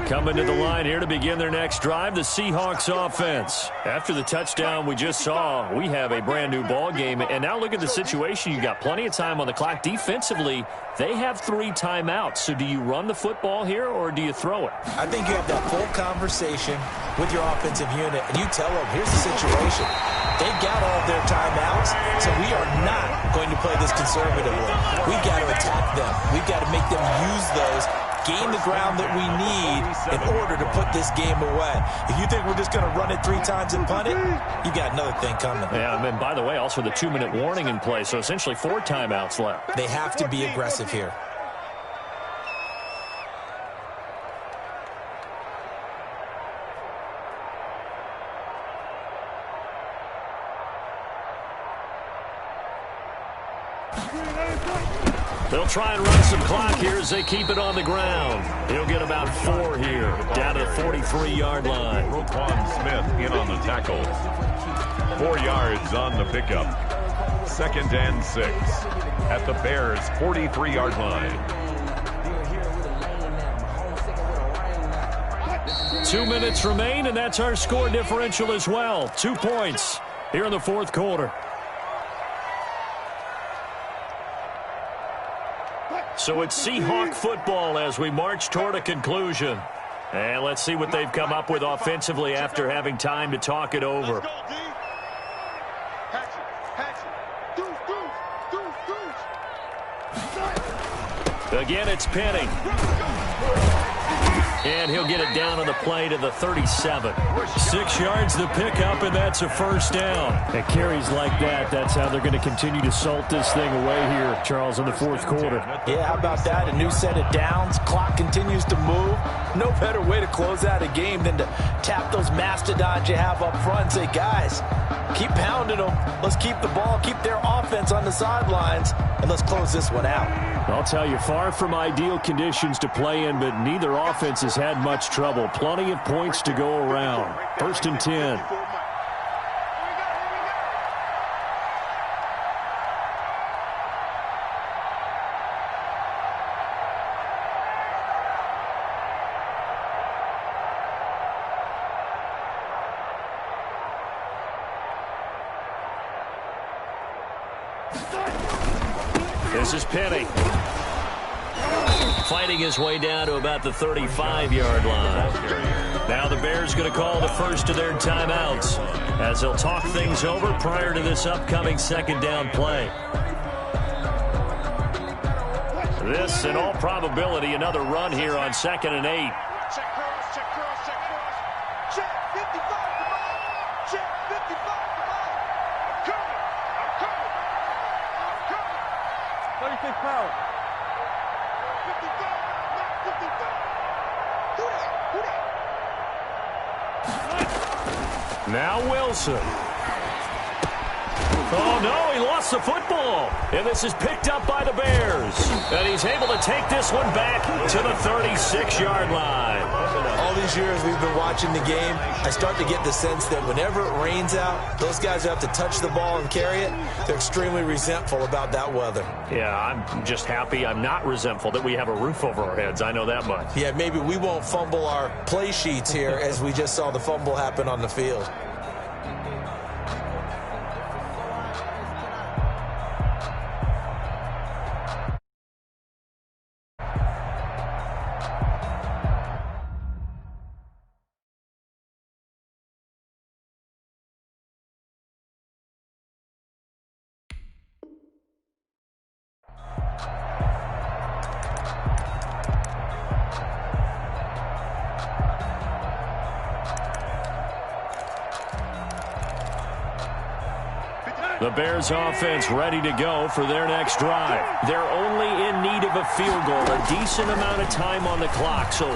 Coming to the line here to begin their next drive, the Seahawks offense. After the touchdown we just saw, we have a brand new ball game. And now look at the situation. You've got plenty of time on the clock. Defensively, they have 3 timeouts. So do you run the football here or do you throw it? I think you have that full conversation with your offensive unit, and you tell them, here's the situation. They got all their timeouts, so we are not going to play this conservatively. We've got to attack them. We've got to make them use those, gain the ground that we need in order to put this game away. If you think we're just going to run it 3 times and punt it, you got another thing coming. Yeah, and by the way, also the 2-minute warning in play, so essentially 4 timeouts left. They have to be aggressive here. They'll try and run some clock here as they keep it on the ground. He'll get about 4 here, down to the 43-yard line. Roquan Smith in on the tackle. 4 yards on the pickup. 2nd and 6 at the Bears' 43-yard line. 2 minutes remain, and that's our score differential as well. 2 points here in the fourth quarter. So it's Seahawk football as we march toward a conclusion. And let's see what they've come up with offensively after having time to talk it over. Again, it's Penny. And he'll get it down on the play to the 37. 6 yards the pickup, and that's a first down. And carries like that, that's how they're going to continue to salt this thing away here, Charles, in the fourth quarter. Yeah, how about that? A new set of downs. Clock continues to move. No better way to close out a game than to tap those mastodons you have up front and say, guys, keep pounding them. Let's keep the ball, keep their offense on the sidelines, and let's close this one out. I'll tell you, far from ideal conditions to play in, but neither offense has had much trouble. Plenty of points to go around. 1st and 10. This is Penny. Fighting his way down to about the 35-yard line. Now the Bears going to call the first of their timeouts as they'll talk things over prior to this upcoming second down play. This, in all probability, another run here on 2nd and 8. Check cross, check cross, check cross. Check 55, come on. Check 55, come on. I'm coming. I'm coming. I'm coming. 36 pounds. 55, not 55. Who that? Now Wilson. Oh, no, he lost the football. And this is picked up by the Bears. And he's able to take this one back to the 36-yard line. All these years we've been watching the game, I start to get the sense that whenever it rains out, those guys who have to touch the ball and carry it, they're extremely resentful about that weather. Yeah, I'm just happy I'm not resentful that we have a roof over our heads. I know that much. Yeah, maybe we won't fumble our play sheets here as we just saw the fumble happen on the field. The Bears offense ready to go for their next drive. They're only in need of a field goal, a decent amount of time on the clock. So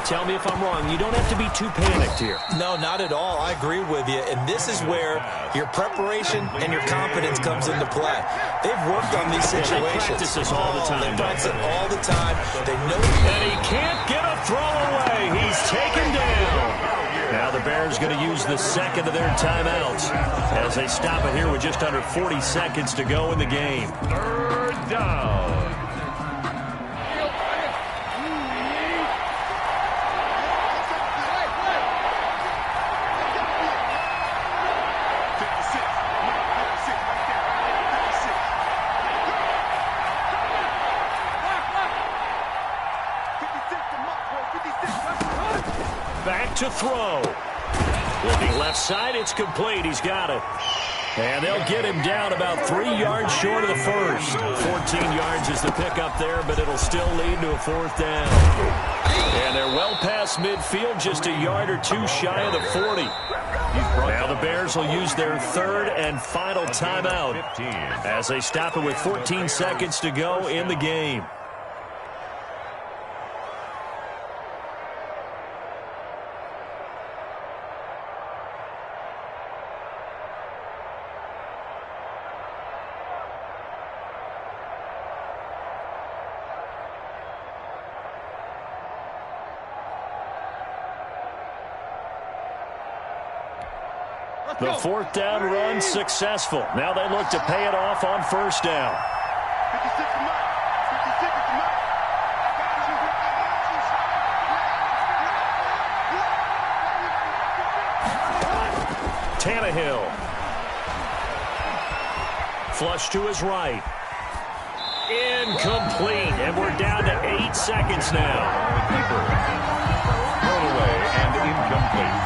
tell me if I'm wrong. You don't have to be too panicked here. No, not at all. I agree with you. And this is where your preparation and your confidence comes into play. They've worked on these situations. They practice this all the time. They practice it all the time. They know. And he can't get a throw away. He's taken down. Now the Bears going to use the second of their timeouts as they stop it here with just under 40 seconds to go in the game. 3rd down. Back to throw. Looking left side, it's complete. He's got it. And they'll get him down about 3 yards short of the first. 14 yards is the pickup there, but it'll still lead to a 4th down. And they're well past midfield, just a yard or two shy of the 40. Now the Bears will use their 3rd and final timeout as they stop it with 14 seconds to go in the game. The 4th down run successful. Now they look to pay it off on 1st down. 56 is mine. 56 is mine. I got you. Tannehill. Flush to his right. Incomplete, and we're down to 8 seconds now. Keeper. Thrown away and incomplete.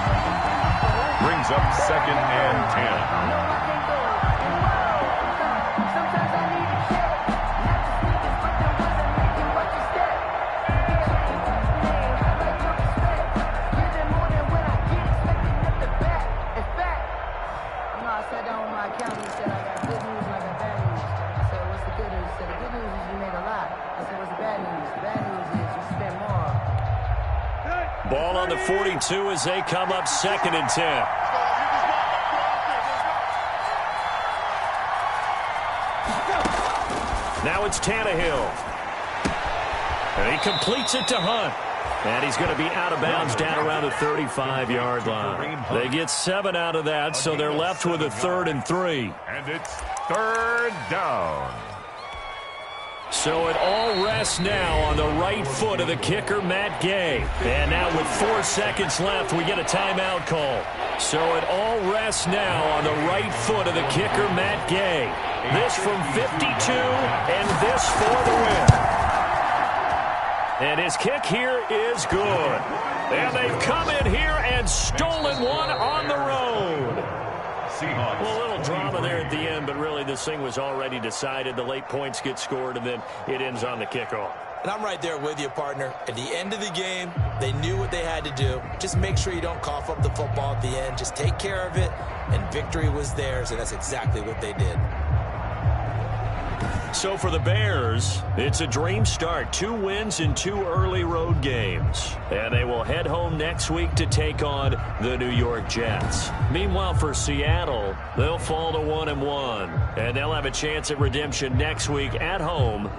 Brings up 2nd and 10. Ball on the 42 as they come up 2nd and 10. Now it's Tannehill. And he completes it to Hunt. And he's going to be out of bounds down around the 35-yard line. They get 7 out of that, so they're left with a 3rd and 3. And it's 3rd down. So it all rests now on the right foot of the kicker, Matt Gay. And now with 4 seconds left, we get a timeout call. So it all rests now on the right foot of the kicker, Matt Gay. This from 52, and this for the win. And his kick here is good. And they've come in here and stolen one on the road. Well, a little drama there at the end, but really this thing was already decided. The late points get scored, and then it ends on the kickoff. And I'm right there with you, partner. At the end of the game, they knew what they had to do. Just make sure you don't cough up the football at the end. Just take care of it, and victory was theirs, and that's exactly what they did. So for the Bears, it's a dream start. 2 wins in 2 early road games. And they will head home next week to take on the New York Jets. Meanwhile, for Seattle, they'll fall to 1-1. And they'll have a chance at redemption next week at home.